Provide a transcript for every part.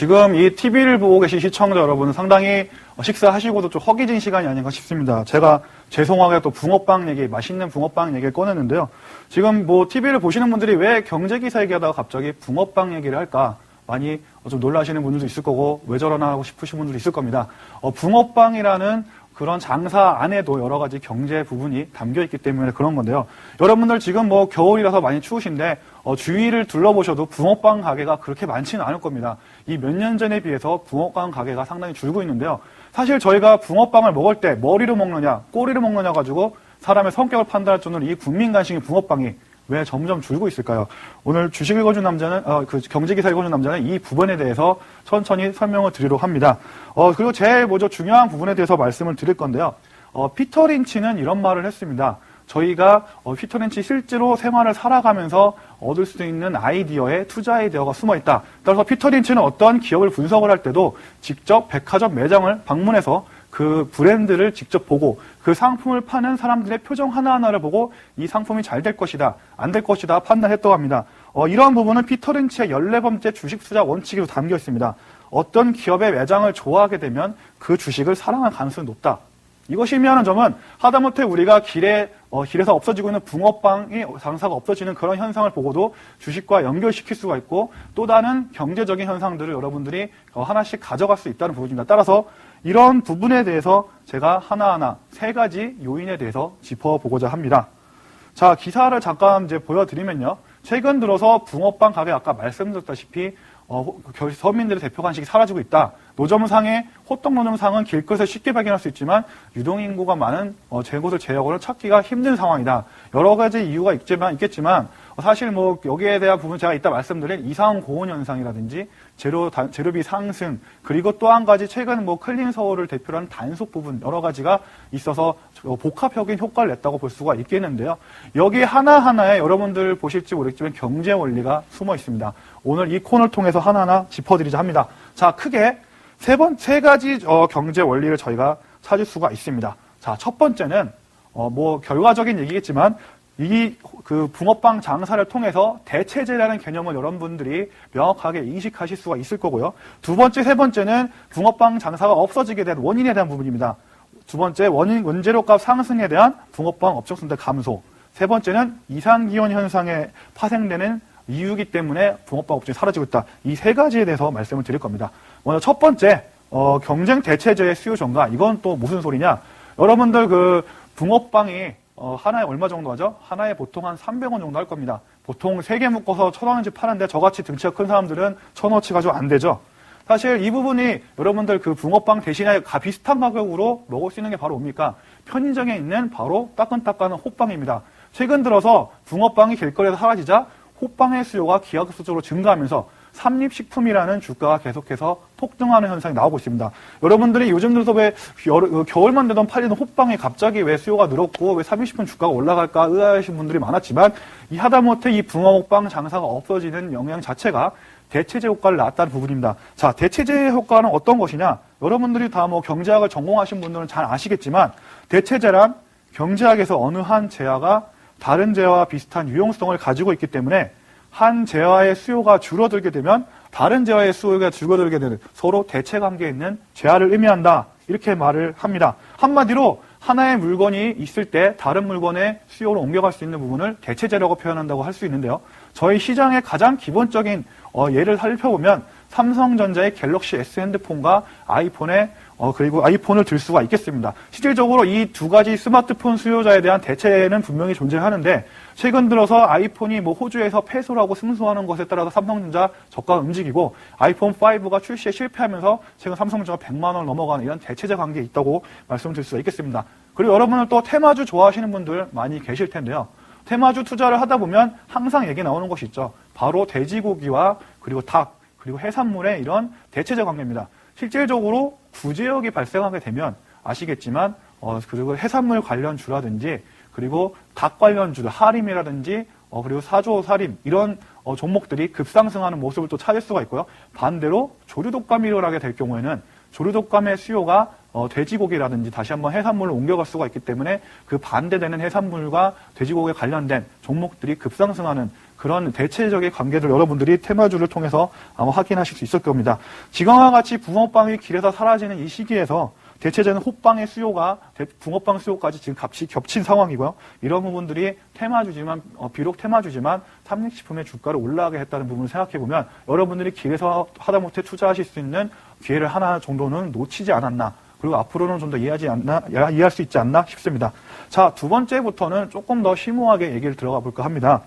지금 이 TV를 보고 계신 시청자 여러분은 상당히 식사하시고도 좀 허기진 시간이 아닌가 싶습니다. 제가 죄송하게 또 붕어빵 얘기, 맛있는 붕어빵 얘기를 꺼냈는데요. 지금 뭐 TV를 보시는 분들이 왜 경제기사 얘기하다가 갑자기 붕어빵 얘기를 할까? 많이 좀 놀라시는 분들도 있을 거고, 왜 저러나 하고 싶으신 분들도 있을 겁니다. 붕어빵이라는 그런 장사 안에도 여러 가지 경제 부분이 담겨 있기 때문에 그런 건데요. 여러분들 지금 뭐 겨울이라서 많이 추우신데 주위를 둘러보셔도 붕어빵 가게가 그렇게 많지는 않을 겁니다. 이 몇 년 전에 비해서 붕어빵 가게가 상당히 줄고 있는데요. 사실 저희가 붕어빵을 먹을 때 머리로 먹느냐 꼬리로 먹느냐 가지고 사람의 성격을 판단할 정도로 이 국민 간식인 붕어빵이 왜 점점 줄고 있을까요? 오늘 주식 읽어준 남자는, 경제기사 읽어준 남자는 이 부분에 대해서 천천히 설명을 드리도록 합니다. 그리고 제일 먼저 중요한 부분에 대해서 말씀을 드릴 건데요. 피터 린치는 이런 말을 했습니다. 저희가 피터 린치 실제로 생활을 살아가면서 얻을 수 있는 아이디어에 투자 아이디어가 숨어 있다. 따라서 피터 린치는 어떠한 기업을 분석을 할 때도 직접 백화점 매장을 방문해서 그 브랜드를 직접 보고 그 상품을 파는 사람들의 표정 하나하나를 보고 이 상품이 잘 될 것이다, 안 될 것이다 판단했다고 합니다. 이러한 부분은 피터 린치의 14번째 주식 투자 원칙으로 담겨 있습니다. 어떤 기업의 매장을 좋아하게 되면 그 주식을 사랑할 가능성이 높다. 이것이 의미하는 점은 하다못해 우리가 길에서 없어지고 있는 붕어빵이 장사가 없어지는 그런 현상을 보고도 주식과 연결시킬 수가 있고 또 다른 경제적인 현상들을 여러분들이 하나씩 가져갈 수 있다는 부분입니다. 따라서 이런 부분에 대해서 제가 하나하나 3가지 요인에 대해서 짚어보고자 합니다. 자, 기사를 잠깐 이제 보여드리면요. 최근 들어서 붕어빵 가게 아까 말씀드렸다시피 서민들의 대표 간식이 사라지고 있다. 노점상의 호떡 노점상은 길거리에서 쉽게 발견할 수 있지만 유동인구가 많은 곳을 제어하고는 찾기가 힘든 상황이다. 여러 가지 이유가 있겠지만 사실 뭐 여기에 대한 부분 제가 이따 말씀드린 이상 고온 현상이라든지 재료비 상승 그리고 또 한 가지 최근 뭐 클린 서울을 대표로 하는 단속 부분 여러 가지가 있어서 복합적인 효과를 냈다고 볼 수가 있겠는데요. 여기 하나하나에 여러분들 보실지 모르겠지만 경제 원리가 숨어 있습니다. 오늘 이 코너를 통해서 하나하나 짚어드리자 합니다. 자, 크게 세 가지 경제 원리를 저희가 찾을 수가 있습니다. 자, 첫 번째는 뭐 결과적인 얘기겠지만 그 붕어빵 장사를 통해서 대체제라는 개념을 여러분들이 명확하게 인식하실 수가 있을 거고요. 두 번째, 세 번째는 붕어빵 장사가 없어지게 된 원인에 대한 부분입니다. 두 번째, 원재료값 상승에 대한 붕어빵 업종성대 감소. 세 번째는 이상기온 현상에 파생되는 이유이기 때문에 붕어빵 업종이 사라지고 있다. 이 3가지에 대해서 말씀을 드릴 겁니다. 먼저 첫 번째, 경쟁 대체제의 수요 증가. 이건 또 무슨 소리냐? 여러분들 그 붕어빵이 하나에 얼마 정도 하죠? 하나에 보통 한 300원 정도 할 겁니다. 보통 3개 묶어서 1,000원어치 파는데 저같이 등치가 큰 사람들은 1,000원어치 가지고 안 되죠. 사실 이 부분이 여러분들 그 붕어빵 대신에 비슷한 가격으로 먹을 수 있는 게 바로 뭡니까? 편의점에 있는 바로 따끈따끈한 호빵입니다. 최근 들어서 붕어빵이 길거리에서 사라지자 호빵의 수요가 기하급수적으로 증가하면서 삼립식품이라는 주가가 계속해서 폭등하는 현상이 나오고 있습니다. 여러분들이 요즘 들어서 왜 겨울만 되던 팔리는 호빵이 갑자기 왜 수요가 늘었고 왜 삼립식품 주가가 올라갈까 의아하신 분들이 많았지만 이 하다못해 이 붕어빵 장사가 없어지는 영향 자체가 대체제 효과를 낳았다는 부분입니다. 자, 대체제 효과는 어떤 것이냐? 여러분들이 다 뭐 경제학을 전공하신 분들은 잘 아시겠지만 대체제란 경제학에서 어느 한 재화가 다른 재화와 비슷한 유용성을 가지고 있기 때문에 한 재화의 수요가 줄어들게 되면 다른 재화의 수요가 줄어들게 되는 서로 대체 관계에 있는 재화를 의미한다. 이렇게 말을 합니다. 한마디로 하나의 물건이 있을 때 다른 물건의 수요로 옮겨갈 수 있는 부분을 대체재라고 표현한다고 할 수 있는데요. 저희 시장의 가장 기본적인 예를 살펴보면 삼성전자의 갤럭시 S 핸드폰과 그리고 아이폰을 들 수가 있겠습니다. 실질적으로 이 2가지 스마트폰 수요자에 대한 대체는 분명히 존재하는데 최근 들어서 아이폰이 뭐 호주에서 폐소하고 승소하는 것에 따라서 삼성전자 저가가 움직이고 아이폰 5가 출시에 실패하면서 최근 삼성전자가 100만 원을 넘어가는 이런 대체제 관계에 있다고 말씀드릴 수가 있겠습니다. 그리고 여러분은 또 테마주 좋아하시는 분들 많이 계실 텐데요. 테마주 투자를 하다 보면 항상 얘기 나오는 것이 있죠. 바로 돼지고기와 그리고 닭, 그리고 해산물의 이런 대체제 관계입니다. 실질적으로 구제역이 발생하게 되면 아시겠지만 그리고 해산물 관련주라든지 그리고 닭 관련주들 하림이라든지 그리고 사조, 사림 이런 종목들이 급상승하는 모습을 또 찾을 수가 있고요. 반대로 조류독감이 일어나게 될 경우에는 조류독감의 수요가 돼지고기라든지 다시 한번 해산물로 옮겨갈 수가 있기 때문에 그 반대되는 해산물과 돼지고기에 관련된 종목들이 급상승하는 그런 대체적인 관계를 여러분들이 테마주를 통해서 아마 확인하실 수 있을 겁니다. 지금과 같이 붕어빵이 길에서 사라지는 이 시기에서 대체적인 호빵의 수요가 붕어빵 수요까지 지금 값이 겹친 상황이고요. 이런 부분들이 테마주지만 비록 테마주지만 삼립식품의 주가를 올라가게 했다는 부분을 생각해 보면 여러분들이 길에서 하다못해 투자하실 수 있는 기회를 하나 정도는 놓치지 않았나. 그리고 앞으로는 좀 더 이해할 수 있지 않나 싶습니다. 자, 두 번째부터는 조금 더 심오하게 얘기를 들어가 볼까 합니다.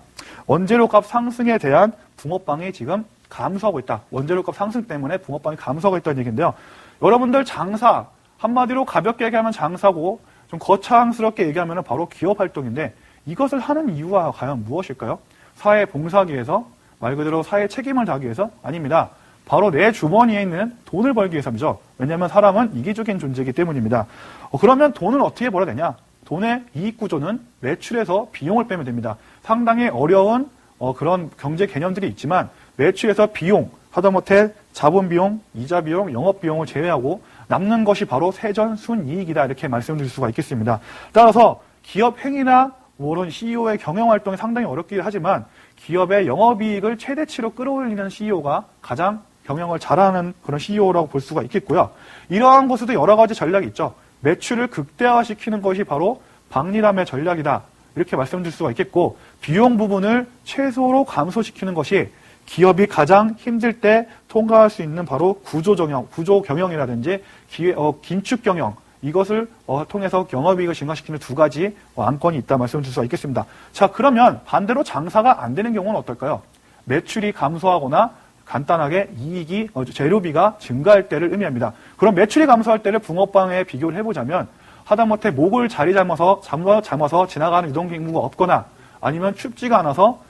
원재료값 상승에 대한 붕어빵이 지금 감소하고 있다. 원재료값 상승 때문에 붕어빵이 감소하고 있다는 얘기인데요. 여러분들 장사, 한마디로 가볍게 얘기하면 장사고 좀 거창스럽게 얘기하면 바로 기업 활동인데 이것을 하는 이유가 과연 무엇일까요? 사회 봉사하기 위해서? 말 그대로 사회 책임을 다하기 위해서? 아닙니다. 바로 내 주머니에 있는 돈을 벌기 위해서죠. 왜냐하면 사람은 이기적인 존재이기 때문입니다. 그러면 돈을 어떻게 벌어야 되냐? 돈의 이익 구조는 매출에서 비용을 빼면 됩니다. 상당히 어려운 그런 경제 개념들이 있지만 매출에서 비용, 하다못해 자본 비용, 이자 비용, 영업 비용을 제외하고 남는 것이 바로 세전 순이익이다 이렇게 말씀드릴 수가 있겠습니다. 따라서 기업 행위나 물론 CEO의 경영 활동이 상당히 어렵긴 하지만 기업의 영업이익을 최대치로 끌어올리는 CEO가 가장 경영을 잘하는 그런 CEO라고 볼 수가 있겠고요. 이러한 곳에도 여러 가지 전략이 있죠. 매출을 극대화시키는 것이 바로 박리담의 전략이다. 이렇게 말씀드릴 수가 있겠고 비용 부분을 최소로 감소시키는 것이 기업이 가장 힘들 때 통과할 수 있는 바로 구조 경영이라든지 긴축 경영 이것을 통해서 영업이익을 증가시키는 두 가지 안건이 있다 말씀드릴 수가 있겠습니다. 자, 그러면 반대로 장사가 안 되는 경우는 어떨까요? 매출이 감소하거나 간단하게 이익이 재료비가 증가할 때를 의미합니다. 그럼 매출이 감소할 때를 붕어빵에 비교를 해보자면 하다못해 목을 자리 잡아서 지나가는 유동인구가 없거나 아니면 춥지가 않아서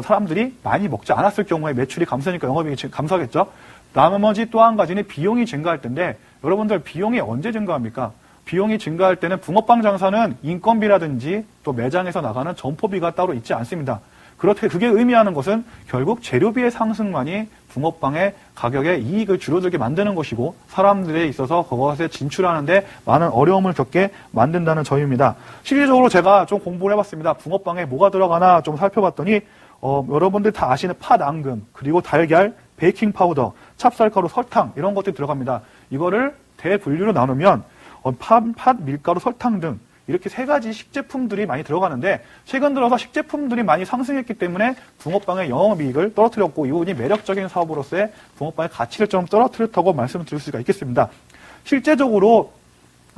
사람들이 많이 먹지 않았을 경우에 매출이 감소하니까 영업이익이 감소하겠죠. 나머지 또 한 가지는 비용이 증가할 텐데 여러분들 비용이 언제 증가합니까? 비용이 증가할 때는 붕어빵 장사는 인건비라든지 또 매장에서 나가는 점포비가 따로 있지 않습니다. 그렇게 그게 의미하는 것은 결국 재료비의 상승만이 붕어빵의 가격에 이익을 줄어들게 만드는 것이고 사람들에 있어서 그것에 진출하는데 많은 어려움을 겪게 만든다는 점입니다. 실질적으로 제가 좀 공부를 해봤습니다. 붕어빵에 뭐가 들어가나 좀 살펴봤더니 여러분들 다 아시는 팥 앙금 그리고 달걀, 베이킹 파우더, 찹쌀가루, 설탕 이런 것들이 들어갑니다. 이거를 대분류로 나누면 팥, 밀가루, 설탕 등 이렇게 세 가지 식제품들이 많이 들어가는데 최근 들어서 식제품들이 많이 상승했기 때문에 붕어빵의 영업이익을 떨어뜨렸고 이 부분이 매력적인 사업으로서의 붕어빵의 가치를 좀 떨어뜨렸다고 말씀드릴 수가 있겠습니다. 실제적으로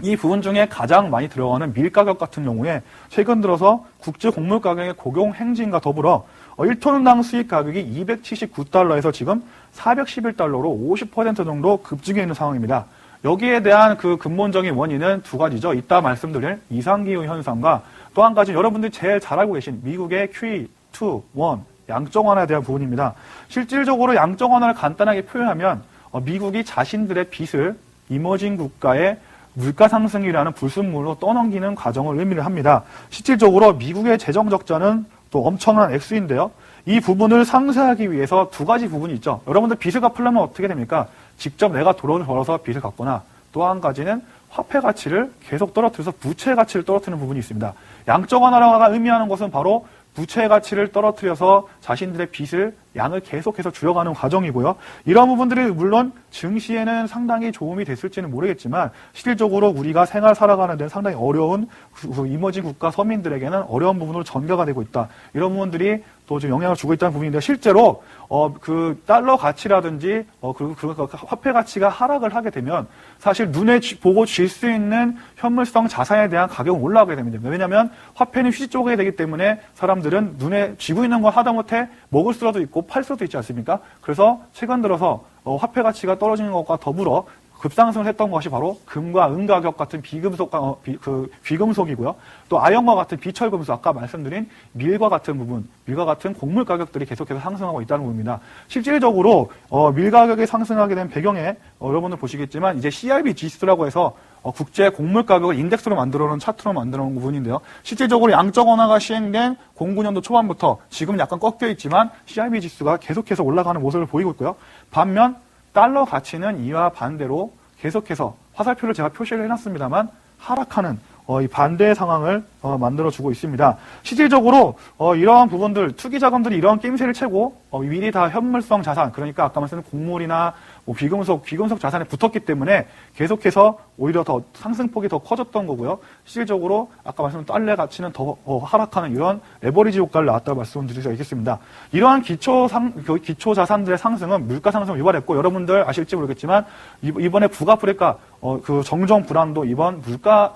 이 부분 중에 가장 많이 들어가는 밀 가격 같은 경우에 최근 들어서 국제 곡물 가격의 고용 행진과 더불어 1톤당 수입 가격이 279달러에서 지금 411달러로 50% 정도 급증해 있는 상황입니다. 여기에 대한 그 근본적인 원인은 두 가지죠. 이따 말씀드릴 이상기후 현상과 또 한 가지 여러분들이 제일 잘 알고 계신 미국의 QE2, 1 양적 완화에 대한 부분입니다. 실질적으로 양적 완화를 간단하게 표현하면 미국이 자신들의 빚을 이머징 국가의 물가 상승이라는 불순물로 떠넘기는 과정을 의미를 합니다. 실질적으로 미국의 재정 적자는 또 엄청난 액수인데요. 이 부분을 상쇄하기 위해서 두 가지 부분이 있죠. 여러분들 빚을 갚으려면 어떻게 됩니까? 직접 내가 돈을 벌어서 빚을 갚거나 또 한 가지는 화폐 가치를 계속 떨어뜨려서 부채 가치를 떨어뜨리는 부분이 있습니다. 양적 완화가 의미하는 것은 바로 부채 가치를 떨어뜨려서 자신들의 빚을 양을 계속해서 줄여가는 과정이고요. 이런 부분들이 물론 증시에는 상당히 도움이 됐을지는 모르겠지만 실질적으로 우리가 생활 살아가는 데는 상당히 어려운 이머징 국가 서민들에게는 어려운 부분으로 전가가 되고 있다. 이런 부분들이 또 좀 영향을 주고 있다는 부분인데 실제로 그 달러 가치라든지 그 화폐 가치가 하락을 하게 되면 사실 눈에 보고 쥘 수 있는 현물성 자산에 대한 가격은 올라가게 됩니다. 왜냐하면 화폐는 휴지 쪼개야 되기 때문에 사람들은 눈에 쥐고 있는 걸 하다못해 먹을 수라도 있고 팔 수도 있지 않습니까? 그래서 최근 들어서 화폐 가치가 떨어지는 것과 더불어 급상승을 했던 것이 바로 금과 은 가격 같은 비금속이고요. 또 아연과 같은 비철금속, 아까 말씀드린 밀과 같은 부분, 밀과 같은 곡물 가격들이 계속해서 상승하고 있다는 부분입니다. 실질적으로 밀 가격이 상승하게 된 배경에 여러분들 보시겠지만 이제 CRB 지수라고 해서 국제 곡물 가격을 인덱스로 만들어 놓은 차트로 만들어 놓은 부분인데요. 실질적으로 양적 완화가 시행된 09년도 초반부터 지금 약간 꺾여 있지만 CRB 지수가 계속해서 올라가는 모습을 보이고 있고요. 반면 달러 가치는 이와 반대로 계속해서 화살표를 제가 표시를 해놨습니다만 하락하는 이 반대의 상황을 만들어주고 있습니다. 실질적으로 이러한 부분들, 투기 자금들이 이러한 게임세를 채고 미리 다 현물성 자산, 그러니까 아까 말씀드린 곡물이나 뭐 귀금속 자산에 붙었기 때문에 계속해서 오히려 더 상승폭이 더 커졌던 거고요. 실질적으로 아까 말씀드린 달러 가치는 더 하락하는 이런 레버리지 효과를 낳았다고 말씀드릴 수 있겠습니다. 이러한 기초 자산들의 상승은 물가 상승을 유발했고, 여러분들 아실지 모르겠지만 이번에 북아프리카 그 정정 불안도 이번 물가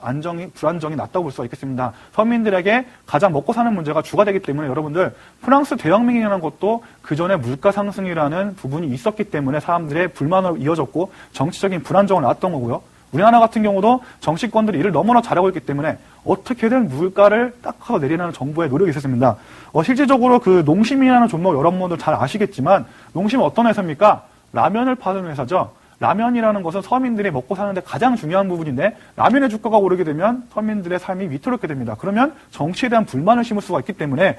불안정이 났다고 볼 수가 있겠습니다. 서민들에게 가장 먹고 사는 문제가 주가 되기 때문에 여러분들 프랑스 대혁명이라는 것도 그 전에 물가 상승이라는 부분이 있었기 때문에 사람들의 불만으로 이어졌고 정치적인 불안정을 낳았던 거고요. 우리나라 같은 경우도 정치권들이 이를 너무나 잘하고 있기 때문에 어떻게든 물가를 딱 하고 내리라는 정부의 노력이 있었습니다. 실질적으로 그 농심이라는 종목 여러분들 잘 아시겠지만 농심은 어떤 회사입니까? 라면을 파는 회사죠. 라면이라는 것은 서민들이 먹고 사는데 가장 중요한 부분인데 라면의 주가가 오르게 되면 서민들의 삶이 위태롭게 됩니다. 그러면 정치에 대한 불만을 심을 수가 있기 때문에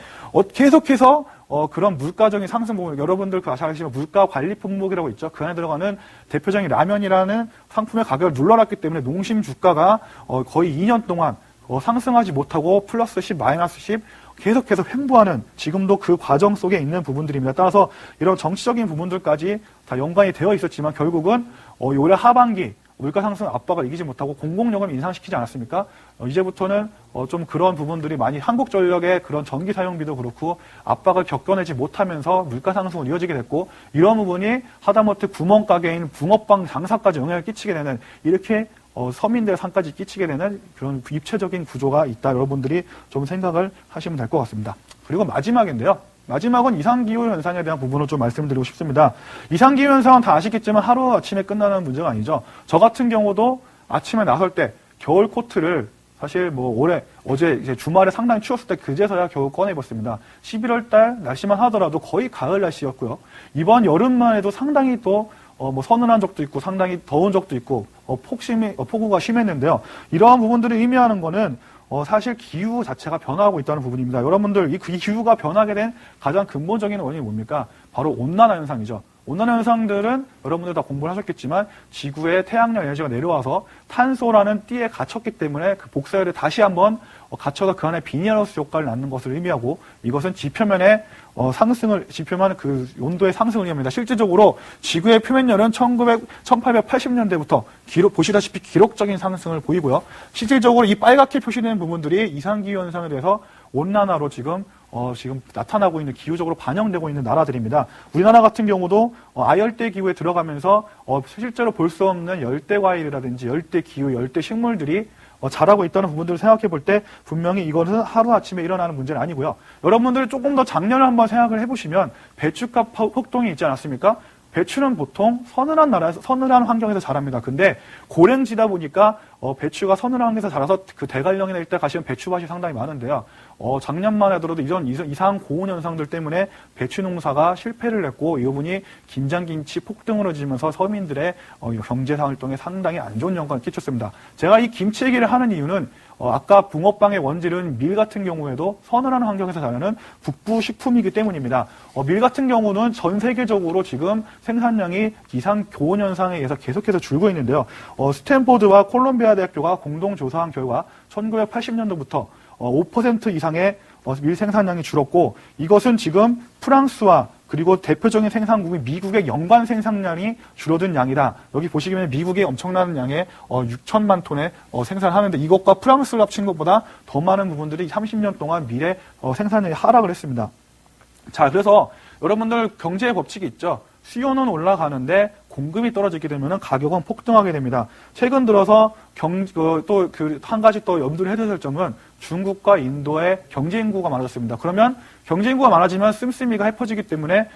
계속해서 그런 물가적인 상승 부분, 여러분들 잘 아시지만 물가 관리 품목이라고 있죠. 그 안에 들어가는 대표적인 라면이라는 상품의 가격을 눌러놨기 때문에 농심 주가가 거의 2년 동안 상승하지 못하고 플러스 10, 마이너스 10 계속해서 횡보하는 지금도 그 과정 속에 있는 부분들입니다. 따라서 이런 정치적인 부분들까지 다 연관이 되어 있었지만 결국은 올해 하반기 물가 상승 압박을 이기지 못하고 공공요금 인상시키지 않았습니까? 이제부터는 좀 그런 부분들이 많이 한국전력의 그런 전기 사용비도 그렇고 압박을 겪어내지 못하면서 물가 상승으로 이어지게 됐고, 이런 부분이 하다못해 구멍가게인 붕어빵 장사까지 영향을 끼치게 되는, 이렇게 서민들의 삶까지 끼치게 되는 그런 입체적인 구조가 있다. 여러분들이 좀 생각을 하시면 될 것 같습니다. 그리고 마지막인데요. 마지막은 이상기후 현상에 대한 부분을 좀 말씀드리고 싶습니다. 이상기후 현상은 다 아시겠지만 하루아침에 끝나는 문제가 아니죠. 저 같은 경우도 아침에 나설 때 겨울 코트를 사실 어제 이제 주말에 상당히 추웠을 때 그제서야 겨우 꺼내 입었습니다. 11월 달 날씨만 하더라도 거의 가을 날씨였고요. 이번 여름만 해도 상당히 또 서늘한 적도 있고 상당히 더운 적도 있고 폭우가 심했는데요. 이러한 부분들을 의미하는 거는 사실 기후 자체가 변화하고 있다는 부분입니다. 여러분들 이 기후가 변하게 된 가장 근본적인 원인이 뭡니까? 바로 온난화 현상이죠. 온난화 현상들은 여러분들 다 공부를 하셨겠지만 지구에 태양력 에너지가 내려와서 탄소라는 띠에 갇혔기 때문에 그 복사열에 다시 한번 갇혀서 그 안에 비닐하우스 효과를 낳는 것을 의미하고, 이것은 지표면의 지표면 그 온도의 상승을 의미합니다. 실질적으로 지구의 표면열은 1880년대부터 보시다시피 기록적인 상승을 보이고요. 실질적으로 이 빨갛게 표시되는 부분들이 이상기후 현상에 대해서 온난화로 지금 나타나고 있는, 기후적으로 반영되고 있는 나라들입니다. 우리나라 같은 경우도 아열대 기후에 들어가면서 실제로 볼 수 없는 열대 과일이라든지 열대 기후, 열대 식물들이 자라고 있다는 부분들을 생각해 볼 때 분명히 이것은 하루아침에 일어나는 문제는 아니고요. 여러분들 조금 더 작년을 한번 생각을 해보시면 배추값 폭등이 있지 않았습니까? 배추는 보통 서늘한 나라에서, 서늘한 환경에서 자랍니다. 근데 고랭지다 보니까 배추가 서늘한 환경에서 자라서 그 대관령이나 일대 가시면 배추밭이 상당히 많은데요. 작년만 하더라도 이런 이상 고온 현상들 때문에 배추 농사가 실패를 했고, 이 부분이 김장김치 폭등으로 지면서 서민들의 경제 활동에 상당히 안 좋은 영향을 끼쳤습니다. 제가 이 김치 얘기를 하는 이유는 아까 붕어빵의 원질은 밀 같은 경우에도 서늘한 환경에서 자라는 북부 식품이기 때문입니다. 밀 같은 경우는 전 세계적으로 지금 생산량이 이상 고온 현상에 의해서 계속해서 줄고 있는데요. 스탠포드와 콜롬비아 대학교가 공동 조사한 결과 1980년도부터 5% 이상의 밀 생산량이 줄었고, 이것은 지금 프랑스와 그리고 대표적인 생산국인 미국의 연간 생산량이 줄어든 양이다. 여기 보시면 미국이 엄청난 양의 6천만 톤의 생산하는데, 이것과 프랑스를 합친 것보다 더 많은 부분들이 30년 동안 밀의 생산량이 하락을 했습니다. 자, 그래서 여러분들 경제의 법칙이 있죠. 수요는 올라가는데 공급이 떨어지게 되면 가격은 폭등하게 됩니다. 최근 들어서 한 가지 또 염두를 해둬야 될 점은 중국과 인도의 경제 인구가 많아졌습니다. 그러면 경제 인구가 많아지면 씀씀이가 해퍼지기 때문에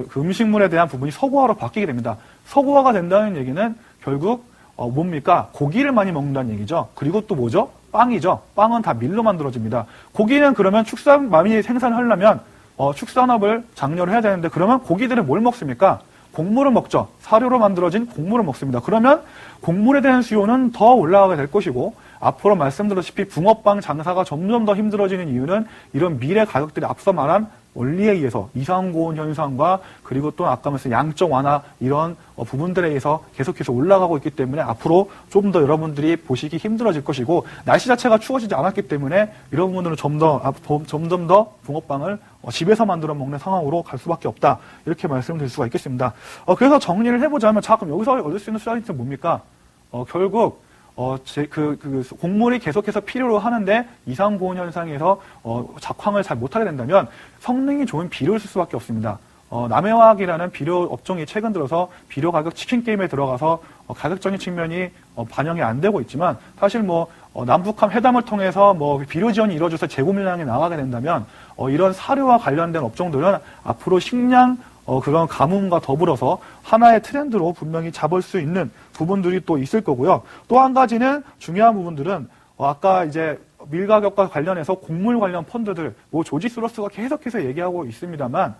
그 음식물에 대한 부분이 서구화로 바뀌게 됩니다. 서구화가 된다는 얘기는 결국 뭡니까? 고기를 많이 먹는다는 얘기죠. 그리고 또 뭐죠? 빵이죠. 빵은 다 밀로 만들어집니다. 고기는 그러면 많이 생산하려면 축산업을 장려를 해야 되는데, 그러면 고기들은 뭘 먹습니까? 곡물을 먹죠. 사료로 만들어진 곡물을 먹습니다. 그러면 곡물에 대한 수요는 더 올라가게 될 것이고, 앞으로 말씀드렸다시피 붕어빵 장사가 점점 더 힘들어지는 이유는 이런 밀의 가격들이 앞서 말한 원리에 의해서 이상고온 현상과 그리고 또 아까 말씀 양적 완화 이런 부분들에 의해서 계속해서 올라가고 있기 때문에 앞으로 좀 더 여러분들이 보시기 힘들어질 것이고 날씨 자체가 추워지지 않았기 때문에 이런 부분들은 점점 더 붕어빵을 집에서 만들어 먹는 상황으로 갈 수밖에 없다. 이렇게 말씀드릴 수가 있겠습니다. 그래서 정리를 해보자면 자 그럼 여기서 얻을 수 있는 수단이 뭡니까? 결국 곡물이 계속해서 필요로 하는데 이상고온 현상에서 작황을 잘 못하게 된다면 성능이 좋은 비료를 쓸 수밖에 없습니다. 남해화학이라는 비료 업종이 최근 들어서 비료 가격 치킨 게임에 들어가서 가격적인 측면이 반영이 안 되고 있지만 사실 남북한 회담을 통해서 비료 지원이 이루어져서 재고 물량이 나가게 된다면 이런 사료와 관련된 업종들은 앞으로 식량 그런 가뭄과 더불어서 하나의 트렌드로 분명히 잡을 수 있는 부분들이 또 있을 거고요. 또 한 가지는 중요한 부분들은 아까 이제 밀 가격과 관련해서 곡물 관련 펀드들, 조지 소로스가 계속해서 얘기하고 있습니다만,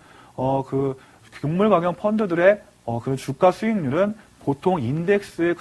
그 곡물 가격 펀드들의 그 주가 수익률은 보통 인덱스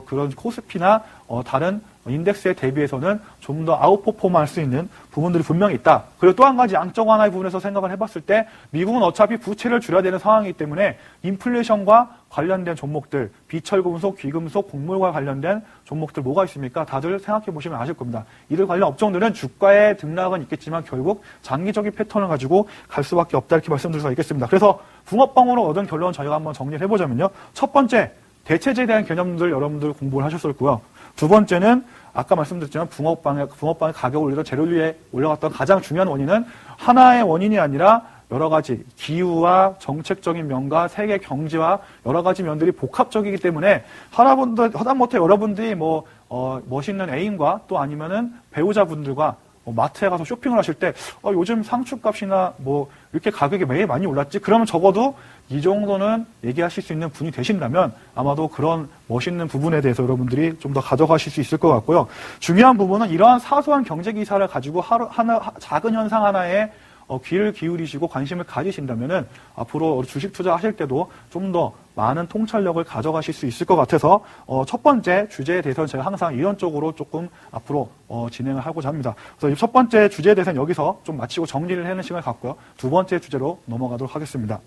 그런 코스피나 다른 인덱스에 대비해서는 좀 더 아웃퍼폼할 수 있는 부분들이 분명히 있다. 그리고 또 한 가지 양적 완화의 부분에서 생각을 해봤을 때 미국은 어차피 부채를 줄여야 되는 상황이기 때문에 인플레이션과 관련된 종목들, 비철금속, 귀금속, 곡물과 관련된 종목들 뭐가 있습니까? 다들 생각해 보시면 아실 겁니다. 이들 관련 업종들은 주가의 등락은 있겠지만 결국 장기적인 패턴을 가지고 갈 수밖에 없다 이렇게 말씀드릴 수가 있겠습니다. 그래서 붕어빵으로 얻은 결론 저희가 한번 정리를 해보자면요. 첫 번째, 대체제에 대한 개념들 여러분들 공부를 하셨었고요. 두 번째는 아까 말씀드렸지만 붕어빵의 가격을 올리던 재료비에 올라갔던 가장 중요한 원인은 하나의 원인이 아니라 여러 가지 기후와 정책적인 면과 세계 경제와 여러 가지 면들이 복합적이기 때문에 하다못해 여러분들이 멋있는 애인과 또 아니면은 배우자분들과 마트에 가서 쇼핑을 하실 때 요즘 상추값이나 이렇게 가격이 매일 많이 올랐지? 그러면 적어도 이 정도는 얘기하실 수 있는 분이 되신다면 아마도 그런 멋있는 부분에 대해서 여러분들이 좀 더 가져가실 수 있을 것 같고요. 중요한 부분은 이러한 사소한 경제 기사를 가지고 작은 현상 하나에 귀를 기울이시고 관심을 가지신다면은 앞으로 주식 투자하실 때도 좀 더 많은 통찰력을 가져가실 수 있을 것 같아서 첫 번째 주제에 대해서는 제가 항상 이런 쪽으로 조금 앞으로 진행을 하고자 합니다. 그래서 첫 번째 주제에 대해서는 여기서 좀 마치고 정리를 하는 시간을 갖고요. 두 번째 주제로 넘어가도록 하겠습니다.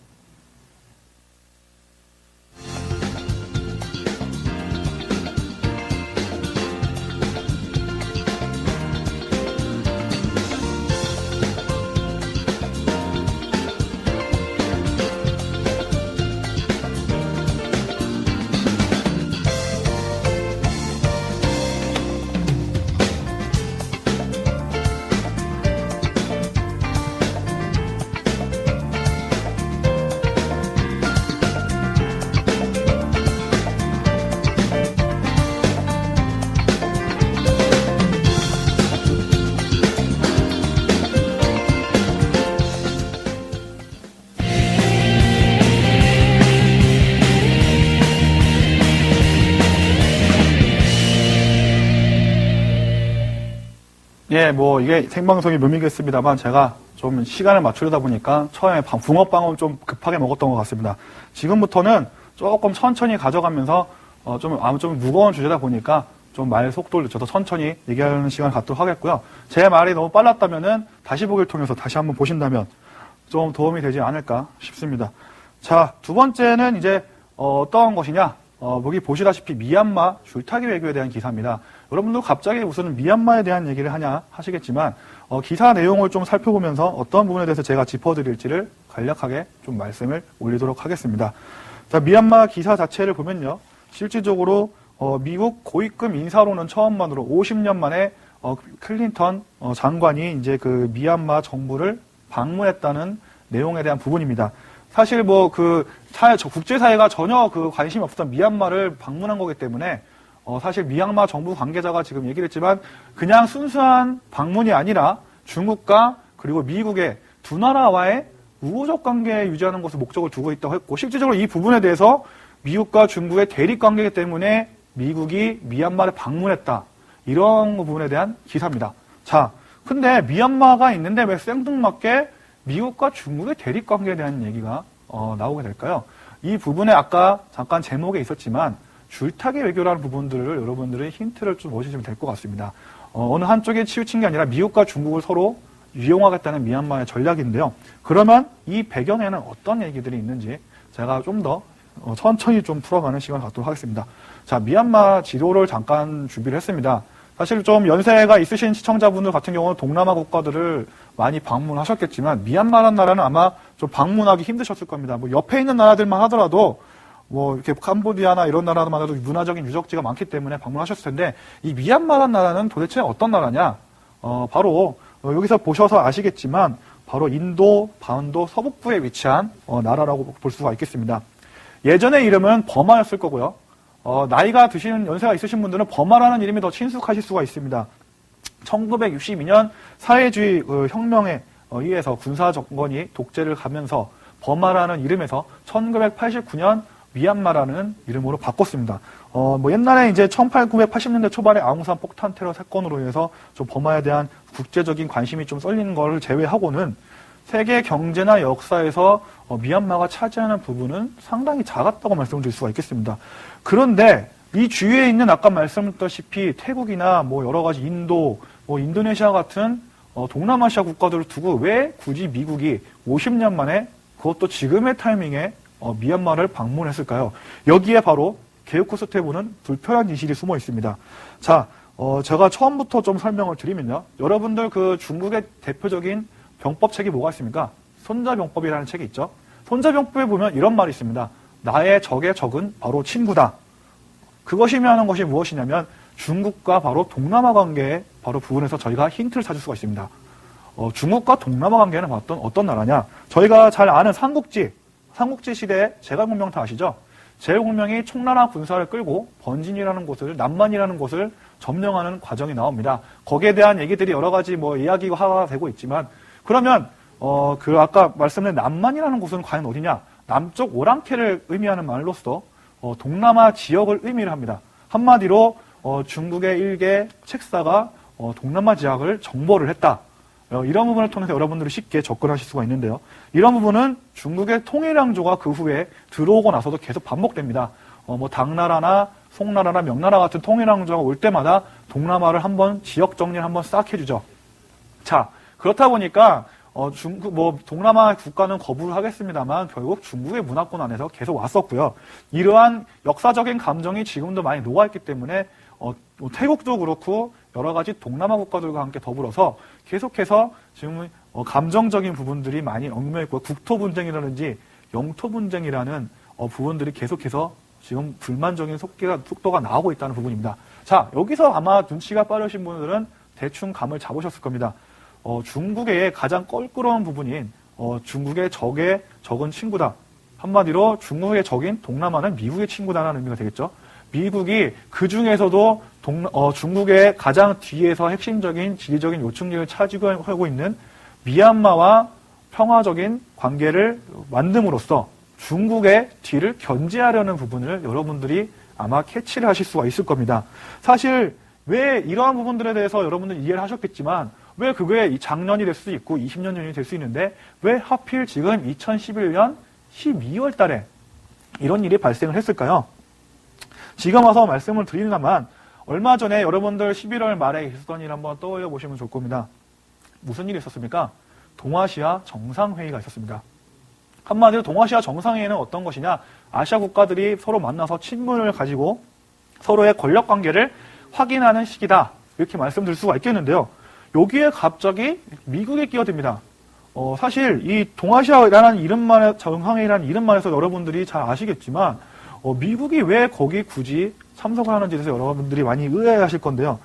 예, 이게 생방송이 묘미겠습니다만 제가 좀 시간을 맞추려다 보니까 처음에 붕어빵을 좀 급하게 먹었던 것 같습니다. 지금부터는 조금 천천히 가져가면서 좀 무거운 주제다 보니까 좀 말 속도를 늦춰서 천천히 얘기하는 시간을 갖도록 하겠고요. 제 말이 너무 빨랐다면은 다시 보기를 통해서 다시 한번 보신다면 좀 도움이 되지 않을까 싶습니다. 자, 두 번째는 이제 어떤 것이냐? 여기 보시다시피 미얀마 줄타기 외교에 대한 기사입니다. 여러분들 갑자기 무슨 미얀마에 대한 얘기를 하냐 하시겠지만 기사 내용을 좀 살펴보면서 어떤 부분에 대해서 제가 짚어드릴지를 간략하게 좀 말씀을 올리도록 하겠습니다. 자, 미얀마 기사 자체를 보면요. 실질적으로 미국 고위급 인사로는 처음만으로 50년 만에 클린턴 장관이 이제 그 미얀마 정부를 방문했다는 내용에 대한 부분입니다. 사실 국제사회가 전혀 관심이 없었던 미얀마를 방문한 거기 때문에 사실 미얀마 정부 관계자가 지금 얘기를 했지만 그냥 순수한 방문이 아니라 중국과 그리고 미국의 두 나라와의 우호적 관계 유지하는 것을 목적을 두고 있다고 했고 실질적으로 이 부분에 대해서 미국과 중국의 대립 관계이기 때문에 미국이 미얀마를 방문했다. 이런 부분에 대한 기사입니다. 자, 근데 미얀마가 있는데 왜 생뚱맞게 미국과 중국의 대립 관계에 대한 얘기가 나오게 될까요? 이 부분에 아까 잠깐 제목에 있었지만 줄타기 외교라는 부분들을 여러분들의 힌트를 좀 얻으시면 될 것 같습니다. 어느 한쪽에 치우친 게 아니라 미국과 중국을 서로 이용하겠다는 미얀마의 전략인데요. 그러면 이 배경에는 어떤 얘기들이 있는지 제가 좀 더 천천히 좀 풀어가는 시간을 갖도록 하겠습니다. 자, 미얀마 지도를 잠깐 준비를 했습니다. 사실 좀 연세가 있으신 시청자분들 같은 경우는 동남아 국가들을 많이 방문하셨겠지만 미얀마라는 나라는 아마 좀 방문하기 힘드셨을 겁니다. 뭐 옆에 있는 나라들만 하더라도 뭐 이렇게 캄보디아나 이런 나라만 해도 문화적인 유적지가 많기 때문에 방문하셨을 텐데 이 미얀마라는 나라는 도대체 어떤 나라냐? 바로 여기서 보셔서 아시겠지만 바로 인도, 반도 서북부에 위치한 나라라고 볼 수가 있겠습니다. 예전의 이름은 버마였을 거고요. 나이가 드시는 연세가 있으신 분들은 버마라는 이름이 더 친숙하실 수가 있습니다. 1962년 사회주의 혁명에 의해서 군사 정권이 독재를 가면서 버마라는 이름에서 1989년 미얀마라는 이름으로 바꿨습니다. 뭐 옛날에 이제 1980년대 초반에 아웅산 폭탄 테러 사건으로 인해서 좀 버마에 대한 국제적인 관심이 좀 쏠리는 걸 제외하고는 세계 경제나 역사에서 미얀마가 차지하는 부분은 상당히 작았다고 말씀을 드릴 수가 있겠습니다. 그런데 이 주위에 있는 아까 말씀드렸다시피 태국이나 뭐 여러 가지 인도, 뭐 인도네시아 같은 동남아시아 국가들을 두고 왜 굳이 미국이 50년 만에 그것도 지금의 타이밍에 미얀마를 방문했을까요? 여기에 바로 게오코스테보는 불편한 진실이 숨어 있습니다. 자, 제가 처음부터 좀 설명을 드리면요. 여러분들 그 중국의 대표적인 병법책이 뭐가 있습니까? 손자병법이라는 책이 있죠. 손자병법에 보면 이런 말이 있습니다. 나의 적의 적은 바로 친구다. 그것이 의미하는 것이 무엇이냐면 중국과 바로 동남아 관계의 바로 부분에서 저희가 힌트를 찾을 수가 있습니다. 중국과 동남아 관계는 어떤 나라냐? 저희가 잘 아는 삼국지 시대 제갈공명 다 아시죠? 제갈공명이 총나라 군사를 끌고 번진이라는 곳을, 남만이라는 곳을 점령하는 과정이 나옵니다. 거기에 대한 얘기들이 여러 가지 뭐 이야기가 되고 있지만 그러면 그 아까 말씀드린 남만이라는 곳은 과연 어디냐? 남쪽 오랑캐를 의미하는 말로써 동남아 지역을 의미를 합니다. 한마디로 중국의 일개 책사가 동남아 지역을 정벌을 했다. 이런 부분을 통해서 여러분들이 쉽게 접근하실 수가 있는데요. 이런 부분은 중국의 통일왕조가 그 후에 들어오고 나서도 계속 반복됩니다. 뭐 당나라나 송나라나 명나라 같은 통일왕조가 올 때마다 동남아를 한번 지역 정리를 한번 싹 해주죠. 자, 그렇다 보니까 동남아 국가는 거부를 하겠습니다만 결국 중국의 문화권 안에서 계속 왔었고요. 이러한 역사적인 감정이 지금도 많이 녹아있기 때문에 태국도 그렇고 여러 가지 동남아 국가들과 함께 더불어서 계속해서 지금 감정적인 부분들이 많이 얽매있고 국토 분쟁이라든지 영토 분쟁이라는 부분들이 계속해서 지금 불만적인 속도가 나오고 있다는 부분입니다. 자, 여기서 아마 눈치가 빠르신 분들은 대충 감을 잡으셨을 겁니다. 중국의 가장 껄끄러운 부분인 중국의 적은 친구다. 한마디로 중국의 적인 동남아는 미국의 친구다라는 의미가 되겠죠. 미국이 그 중에서도 중국의 가장 뒤에서 핵심적인 지리적인 요충지를 차지하고 있는 미얀마와 평화적인 관계를 만듦으로써 중국의 뒤를 견제하려는 부분을 여러분들이 아마 캐치를 하실 수가 있을 겁니다. 사실 왜 이러한 부분들에 대해서 여러분들 이해를 하셨겠지만 왜 그게 작년이 될 수도 있고 20년 전이 될 수 있는데 왜 하필 지금 2011년 12월 달에 이런 일이 발생을 했을까요? 지금 와서 말씀을 드리나만 얼마 전에 여러분들 11월 말에 있었던 일 한번 떠올려 보시면 좋을 겁니다. 무슨 일이 있었습니까? 동아시아 정상회의가 있었습니다. 한마디로 동아시아 정상회의는 어떤 것이냐? 아시아 국가들이 서로 만나서 친분을 가지고 서로의 권력 관계를 확인하는 시기다. 이렇게 말씀드릴 수가 있겠는데요. 여기에 갑자기 미국이 끼어듭니다. 사실 이 동아시아라는 이름만, 정상회의라는 이름만 해서 여러분들이 잘 아시겠지만 미국이 왜 거기 굳이 참석을 하는지에 대해서 여러분들이 많이 의아해하실 건데요.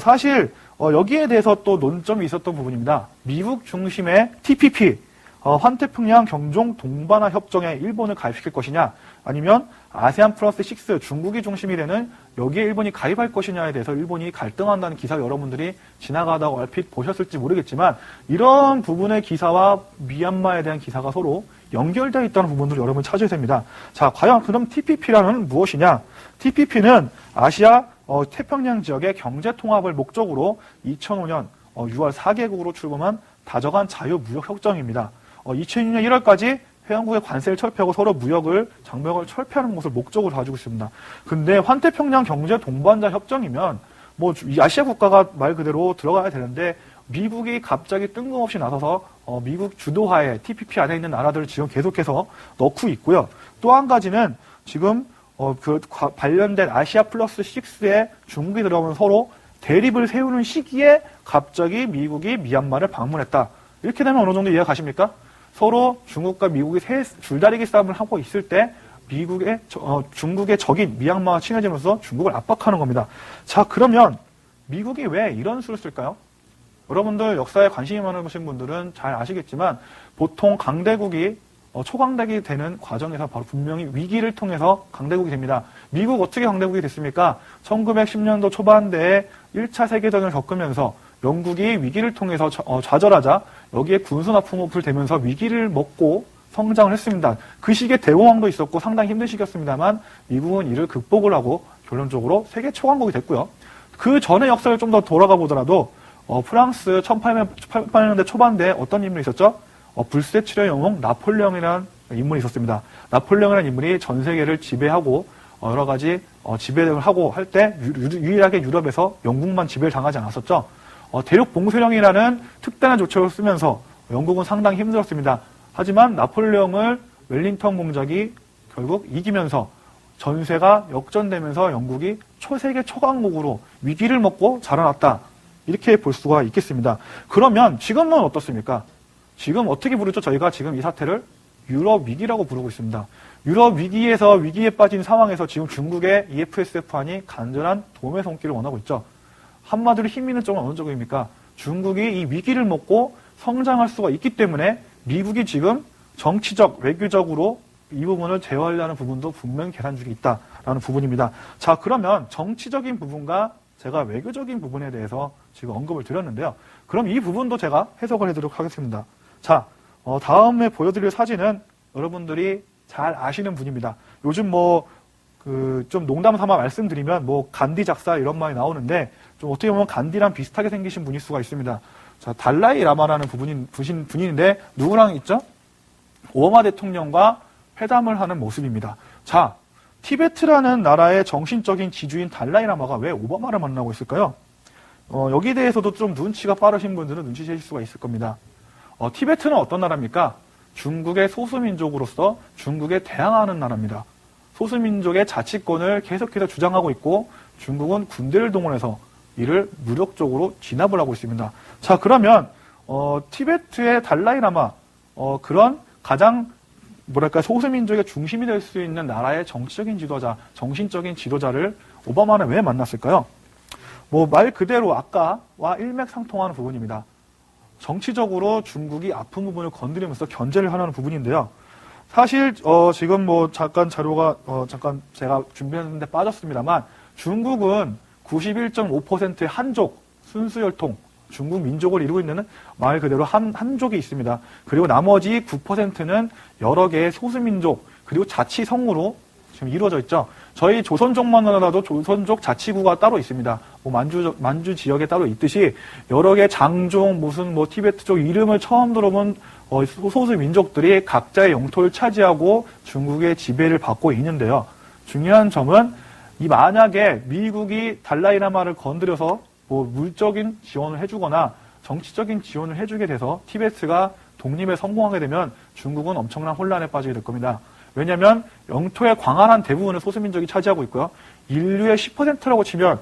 사실 여기에 대해서 또 논점이 있었던 부분입니다. 미국 중심의 TPP, 환태평양 경종 동반화 협정에 일본을 가입시킬 것이냐, 아니면 아세안 플러스 6 중국이 중심이 되는 여기에 일본이 가입할 것이냐에 대해서 일본이 갈등한다는 기사 여러분들이 지나가다가 얼핏 보셨을지 모르겠지만 이런 부분의 기사와 미얀마에 대한 기사가 서로 연결되어 있다는 부분들을 여러분 찾아야 됩니다. 자, 과연 그럼 TPP라는 무엇이냐? TPP는 아시아 태평양 지역의 경제 통합을 목적으로 2005년 6월 4개국으로 출범한 다정한 자유무역협정입니다. 2006년 1월까지 회원국의 관세를 철폐하고 서로 장벽을 철폐하는 것을 목적으로 가지고 있습니다. 근데 환태평양 경제 동반자 협정이면 뭐 아시아 국가가 말 그대로 들어가야 되는데 미국이 갑자기 뜬금없이 나서서 미국 주도하에 TPP 안에 있는 나라들을 지금 계속해서 넣고 있고요. 또 한 가지는 지금 관련된 아시아 플러스 6에 중국이 들어오면 서로 대립을 세우는 시기에 갑자기 미국이 미얀마를 방문했다. 이렇게 되면 어느 정도 이해가 가십니까? 서로 중국과 미국이 줄다리기 싸움을 하고 있을 때 중국의 적인 미얀마와 친해지면서 중국을 압박하는 겁니다. 자, 그러면 미국이 왜 이런 수를 쓸까요? 여러분들 역사에 관심이 많으신 분들은 잘 아시겠지만 보통 강대국이 초강대국이 되는 과정에서 바로 분명히 위기를 통해서 강대국이 됩니다. 미국 어떻게 강대국이 됐습니까? 1910년도 초반대에 1차 세계대전을 겪으면서 영국이 위기를 통해서 좌절하자 여기에 군수납품업을 되면서 위기를 먹고 성장을 했습니다. 그 시기에 대공황도 있었고 상당히 힘든 시기였습니다만 미국은 이를 극복을 하고 결론적으로 세계 초강국이 됐고요. 그 전의 역사를 좀 더 돌아가 보더라도 프랑스 1800년대 초반대에 어떤 인물이 있었죠? 불세출의 영웅 나폴레옹이라는 인물이 있었습니다. 나폴레옹이라는 인물이 전 세계를 지배하고 여러 가지 지배를 하고 할 때 유일하게 유럽에서 영국만 지배를 당하지 않았었죠. 대륙 봉쇄령이라는 특단의 조처를 쓰면서 영국은 상당히 힘들었습니다. 하지만 나폴레옹을 웰링턴 공작이 결국 이기면서 전세가 역전되면서 영국이 초세계 초강국으로 위기를 먹고 자라났다. 이렇게 볼 수가 있겠습니다. 그러면 지금은 어떻습니까? 지금 어떻게 부르죠? 저희가 지금 이 사태를 유럽 위기라고 부르고 있습니다. 유럽 위기에서 위기에 빠진 상황에서 지금 중국의 EFSF안이 간절한 도움의 손길을 원하고 있죠. 한마디로 힘 있는 쪽은 어느 쪽입니까? 중국이 이 위기를 먹고 성장할 수가 있기 때문에 미국이 지금 정치적, 외교적으로 이 부분을 제어하려는 부분도 분명히 계산 중에 있다라는 부분입니다. 자, 그러면 정치적인 부분과 제가 외교적인 부분에 대해서 지금 언급을 드렸는데요. 그럼 이 부분도 제가 해석을 해드리도록 하겠습니다. 자, 다음에 보여드릴 사진은 여러분들이 잘 아시는 분입니다. 요즘 좀 농담 삼아 말씀드리면 간디 작사 이런 말이 나오는데 좀 어떻게 보면 간디랑 비슷하게 생기신 분일 수가 있습니다. 자, 달라이 라마라는 분인데 누구랑 있죠? 오바마 대통령과 회담을 하는 모습입니다. 자, 티베트라는 나라의 정신적인 지주인 달라이 라마가 왜 오바마를 만나고 있을까요? 여기에 대해서도 좀 눈치가 빠르신 분들은 눈치채실 수가 있을 겁니다. 티베트는 어떤 나라입니까? 중국의 소수민족으로서 중국에 대항하는 나라입니다. 소수민족의 자치권을 계속해서 주장하고 있고 중국은 군대를 동원해서 이를 무력적으로 진압을 하고 있습니다. 자, 그러면 티베트의 달라이라마 그런 가장 소수민족의 중심이 될 수 있는 나라의 정치적인 지도자, 정신적인 지도자를 오바마는 왜 만났을까요? 말 그대로 아까와 일맥상통하는 부분입니다. 정치적으로 중국이 아픈 부분을 건드리면서 견제를 하려는 부분인데요. 사실 지금 잠깐 자료가 잠깐 제가 준비했는데 빠졌습니다만 중국은 91.5%의 한족, 순수혈통, 중국 민족을 이루고 있는 말 그대로 한족이 있습니다. 그리고 나머지 9%는 여러 개의 소수민족, 그리고 자치성으로 지금 이루어져 있죠. 저희 조선족만 하더라도 조선족 자치구가 따로 있습니다. 만주 지역에 따로 있듯이 여러 개 장종, 티베트족 이름을 처음 들어본 소수민족들이 각자의 영토를 차지하고 중국의 지배를 받고 있는데요. 중요한 점은 만약에 미국이 달라이라마를 건드려서 물적인 지원을 해주거나 정치적인 지원을 해주게 돼서 티베트가 독립에 성공하게 되면 중국은 엄청난 혼란에 빠지게 될 겁니다. 왜냐하면 영토의 광활한 대부분을 소수민족이 차지하고 있고요. 인류의 10%라고 치면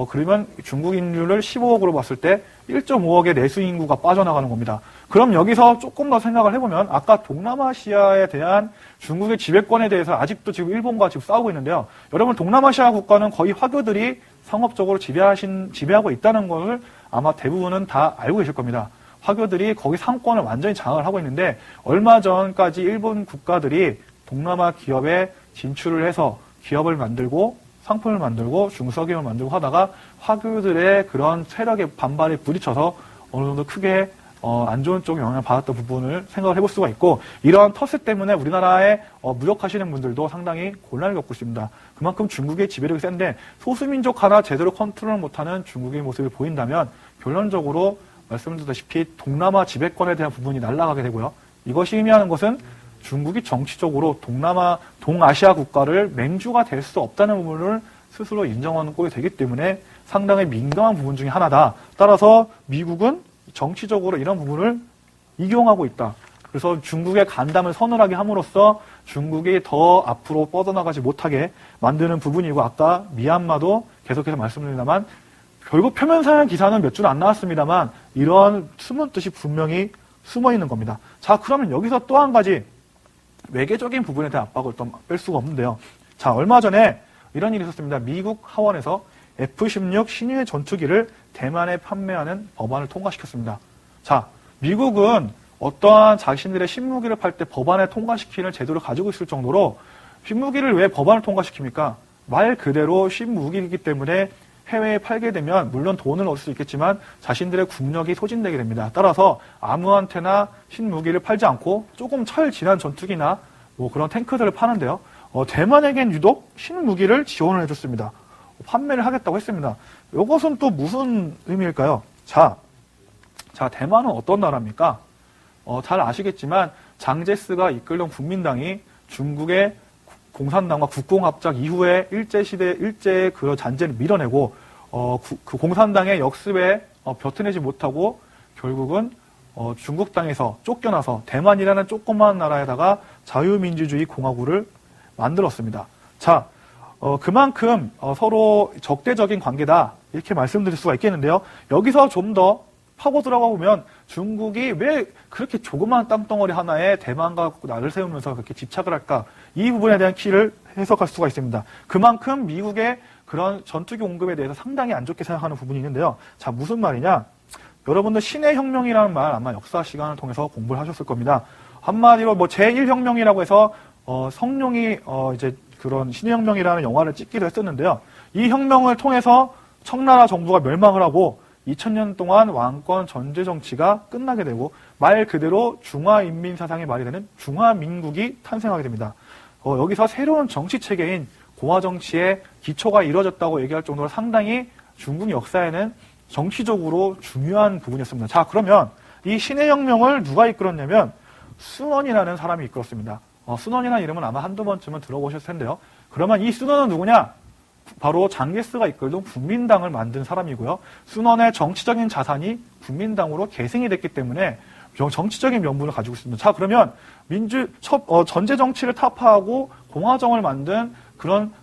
그러면 중국 인류를 15억으로 봤을 때 1.5억의 내수 인구가 빠져나가는 겁니다. 그럼 여기서 조금 더 생각을 해보면 아까 동남아시아에 대한 중국의 지배권에 대해서 아직도 지금 일본과 지금 싸우고 있는데요. 여러분 동남아시아 국가는 거의 화교들이 상업적으로 지배하고 있다는 것을 아마 대부분은 다 알고 계실 겁니다. 화교들이 거기 상권을 완전히 장악을 하고 있는데 얼마 전까지 일본 국가들이 동남아 기업에 진출을 해서 기업을 만들고 상품을 만들고 중소기업을 만들고 하다가 화교들의 그런 세력의 반발에 부딪혀서 어느 정도 크게 안 좋은 쪽 영향을 받았던 부분을 생각을 해볼 수가 있고 이러한 터세 때문에 우리나라에 무력하시는 분들도 상당히 곤란을 겪고 있습니다. 그만큼 중국의 지배력이 센데 소수민족 하나 제대로 컨트롤 못하는 중국의 모습을 보인다면 결론적으로 말씀드렸다시피 동남아 지배권에 대한 부분이 날아가게 되고요. 이것이 의미하는 것은 중국이 정치적으로 동아시아 국가를 맹주가 될 수 없다는 부분을 스스로 인정하는 꼴이 되기 때문에 상당히 민감한 부분 중에 하나다. 따라서 미국은 정치적으로 이런 부분을 이용하고 있다. 그래서 중국의 간담을 서늘하게 함으로써 중국이 더 앞으로 뻗어나가지 못하게 만드는 부분이고, 아까 미얀마도 계속해서 말씀드립니다만 결국 표면상 기사는 몇 줄 안 나왔습니다만 이런 숨은 뜻이 분명히 숨어 있는 겁니다. 자, 그러면 여기서 또 한 가지 외교적인 부분에 대한 압박을 또 뺄 수가 없는데요. 자, 얼마 전에 이런 일이 있었습니다. 미국 하원에서 F-16 신유의 전투기를 대만에 판매하는 법안을 통과시켰습니다. 자, 미국은 어떠한 자신들의 신무기를 팔 때 법안에 통과시키는 제도를 가지고 있을 정도로 신무기를 왜 법안을 통과시킵니까? 말 그대로 신무기이기 때문에 해외에 팔게 되면 물론 돈을 얻을 수 있겠지만 자신들의 국력이 소진되게 됩니다. 따라서 아무한테나 신무기를 팔지 않고 조금 철 지난 전투기나 뭐 그런 탱크들을 파는데요. 대만에겐 유독 신무기를 지원을 해줬습니다. 판매를 하겠다고 했습니다. 이것은 또 무슨 의미일까요? 자, 대만은 어떤 나라입니까? 잘 아시겠지만 장제스가 이끌던 국민당이 중국의 공산당과 국공합작 이후에 일제의 그 잔재를 밀어내고 그 공산당의 역습에 벼트내지 못하고 결국은 중국 땅에서 쫓겨나서 대만이라는 조그마한 나라에다가 자유민주주의 공화국을 만들었습니다. 자, 그만큼 서로 적대적인 관계다 이렇게 말씀드릴 수가 있겠는데요. 여기서 좀 더 파고 들어가 보면 중국이 왜 그렇게 조그마한 땅덩어리 하나에 대만과 나를 세우면서 그렇게 집착을 할까? 이 부분에 대한 키를 해석할 수가 있습니다. 그만큼 미국의 그런 전투기 공급에 대해서 상당히 안 좋게 생각하는 부분이 있는데요. 자, 무슨 말이냐? 여러분들 신의 혁명이라는 말 아마 역사 시간을 통해서 공부를 하셨을 겁니다. 한마디로 뭐 제1혁명이라고 해서 성룡이 이제 그런 신의 혁명이라는 영화를 찍기도 했었는데요. 이 혁명을 통해서 청나라 정부가 멸망을 하고 2000년 동안 왕권 전제 정치가 끝나게 되고 말 그대로 중화인민사상의 말이 되는 중화민국이 탄생하게 됩니다. 여기서 새로운 정치 체계인 공화정치의 기초가 이루어졌다고 얘기할 정도로 상당히 중국 역사에는 정치적으로 중요한 부분이었습니다. 자, 그러면 이 신의 혁명을 누가 이끌었냐면 순원이라는 사람이 이끌었습니다. 순원이라는 이름은 아마 한두 번쯤은 들어보셨을 텐데요. 그러면 이 순원은 누구냐? 바로 장제스가 이끌던 국민당을 만든 사람이고요. 순원의 정치적인 자산이 국민당으로 계승이 됐기 때문에 정치적인 명분을 가지고 있습니다. 자, 그러면 전제 정치를 타파하고 공화정을 만든 그런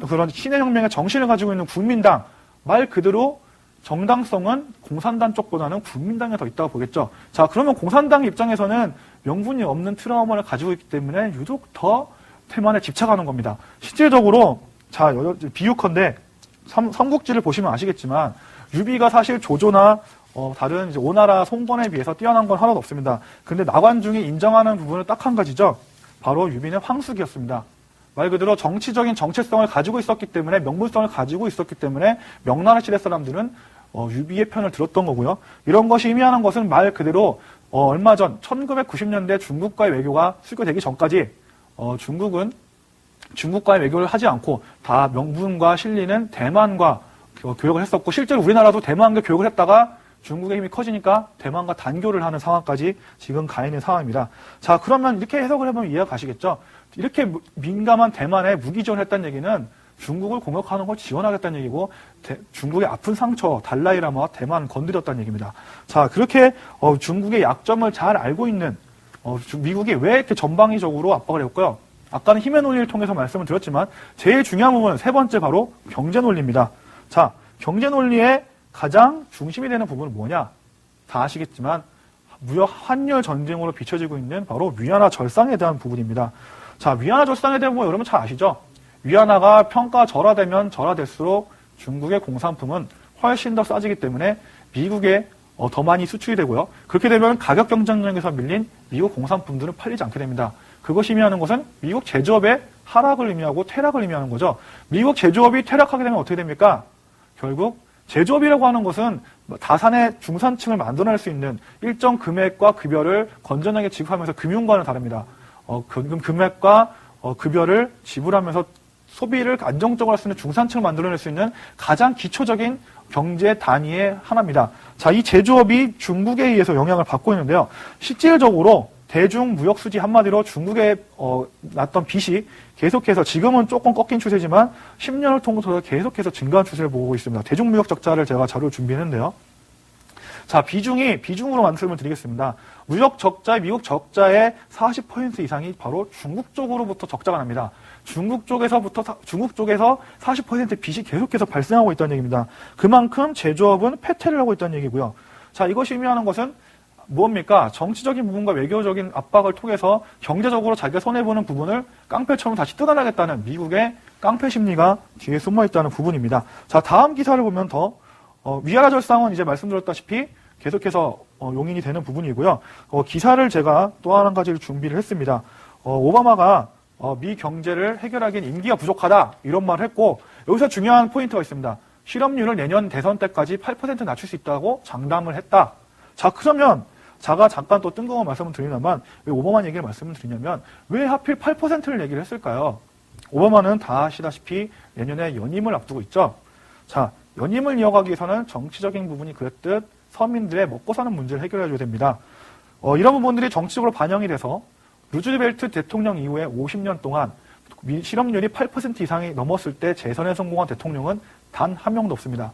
그런 신의 혁명의 정신을 가지고 있는 국민당, 말 그대로 정당성은 공산당 쪽보다는 국민당에 더 있다고 보겠죠. 자, 그러면 공산당 입장에서는 명분이 없는 트라우마를 가지고 있기 때문에 유독 더 대만에 집착하는 겁니다. 실질적으로 자, 비유컨대 삼국지를 보시면 아시겠지만 유비가 사실 조조나 다른 이제 오나라 송건에 비해서 뛰어난 건 하나도 없습니다. 근데 나관중이 인정하는 부분은 딱 한 가지죠. 바로 유비는 황숙이었습니다. 말 그대로 정치적인 정체성을 가지고 있었기 때문에 명분성을 가지고 있었기 때문에 명나라 시대 사람들은 유비의 편을 들었던 거고요. 이런 것이 의미하는 것은 말 그대로 얼마 전 1990년대 중국과의 외교가 수교되기 전까지 중국은 중국과의 외교를 하지 않고 다 명분과 실리는 대만과 교역을 했었고 실제로 우리나라도 대만과 교역을 했다가 중국의 힘이 커지니까 대만과 단교를 하는 상황까지 지금 가 있는 상황입니다. 자, 그러면 이렇게 해석을 해보면 이해가 가시겠죠? 이렇게 민감한 대만에 무기 지원을 했다는 얘기는 중국을 공격하는 걸 지원하겠다는 얘기고 중국의 아픈 상처 달라이라마 대만 건드렸다는 얘기입니다. 자, 그렇게 중국의 약점을 잘 알고 있는 미국이 왜 이렇게 전방위적으로 압박을 했고요. 아까는 힘의 논리를 통해서 말씀을 드렸지만 제일 중요한 부분은 세 번째 바로 경제 논리입니다. 자, 경제 논리의 가장 중심이 되는 부분은 뭐냐? 다 아시겠지만 무역 환율 전쟁으로 비춰지고 있는 바로 위안화 절상에 대한 부분입니다. 자, 위안화 절상에 대한 부분 여러분 잘 아시죠? 위안화가 평가 절하되면 절하될수록 중국의 공산품은 훨씬 더 싸지기 때문에 미국에 더 많이 수출이 되고요. 그렇게 되면 가격 경쟁력에서 밀린 미국 공산품들은 팔리지 않게 됩니다. 그것이 의미하는 것은 미국 제조업의 하락을 의미하고 퇴락을 의미하는 거죠. 미국 제조업이 퇴락하게 되면 어떻게 됩니까? 결국 제조업이라고 하는 것은 다산의 중산층을 만들어낼 수 있는 일정 금액과 급여를 건전하게 지급하면서 금융과는 다릅니다. 금액과 급여를 지불하면서 소비를 안정적으로 할 수 있는 중산층을 만들어낼 수 있는 가장 기초적인 경제 단위의 하나입니다. 자, 이 제조업이 중국에 의해서 영향을 받고 있는데요. 실질적으로 대중무역수지 한마디로 중국에 났던 빚이 계속해서 지금은 조금 꺾인 추세지만 10년을 통해서 계속해서 증가한 추세를 보고 있습니다. 대중무역 적자를 제가 자료를 준비했는데요. 자, 비중으로 말씀을 드리겠습니다. 무역 적자, 미국 적자의 40% 이상이 바로 중국 쪽으로부터 적자가 납니다. 중국 쪽에서 40% 빚이 계속해서 발생하고 있다는 얘기입니다. 그만큼 제조업은 패퇴를 하고 있다는 얘기고요. 자, 이것이 의미하는 것은 무엇입니까? 정치적인 부분과 외교적인 압박을 통해서 경제적으로 자기가 손해보는 부분을 깡패처럼 다시 뜯어내겠다는 미국의 깡패 심리가 뒤에 숨어있다는 부분입니다. 자, 다음 기사를 보면 위안화 절상은 이제 말씀드렸다시피 계속해서 용인이 되는 부분이고요. 기사를 제가 또 한 가지를 준비를 했습니다. 오바마가 미 경제를 해결하기엔 임기가 부족하다 이런 말을 했고, 여기서 중요한 포인트가 있습니다. 실업률을 내년 대선 때까지 8% 낮출 수 있다고 장담을 했다. 자, 그러면 제가 잠깐 또 뜬금없는 말씀을 드리냐면, 왜 오바마 얘기를 말씀을 드리냐면, 왜 하필 8%를 얘기를 했을까요? 오바마는 다 아시다시피 내년에 연임을 앞두고 있죠. 자, 연임을 이어가기 위해서는 정치적인 부분이 그랬듯 서민들의 먹고 사는 문제를 해결해줘야 됩니다. 이런 부분들이 정치적으로 반영이 돼서 루즈벨트 대통령 이후에 50년 동안 실업률이 8% 이상이 넘었을 때 재선에 성공한 대통령은 단 한 명도 없습니다.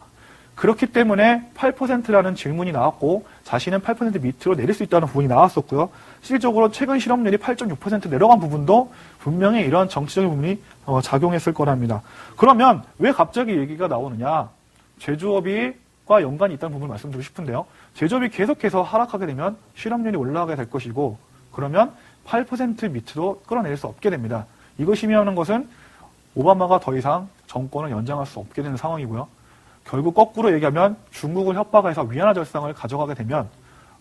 그렇기 때문에 8%라는 질문이 나왔고, 자신은 8% 밑으로 내릴 수 있다는 부분이 나왔었고요. 실질적으로 최근 실업률이 8.6% 내려간 부분도 분명히 이러한 정치적인 부분이 작용했을 거랍니다. 그러면 왜 갑자기 얘기가 나오느냐? 제조업과 연관이 있다는 부분을 말씀드리고 싶은데요. 제조업이 계속해서 하락하게 되면 실업률이 올라가게 될 것이고, 그러면 8% 밑으로 끌어낼 수 없게 됩니다. 이것이 의미하는 것은 오바마가 더 이상 정권을 연장할 수 없게 되는 상황이고요. 결국 거꾸로 얘기하면 중국을 협박해서 위안화 절상을 가져가게 되면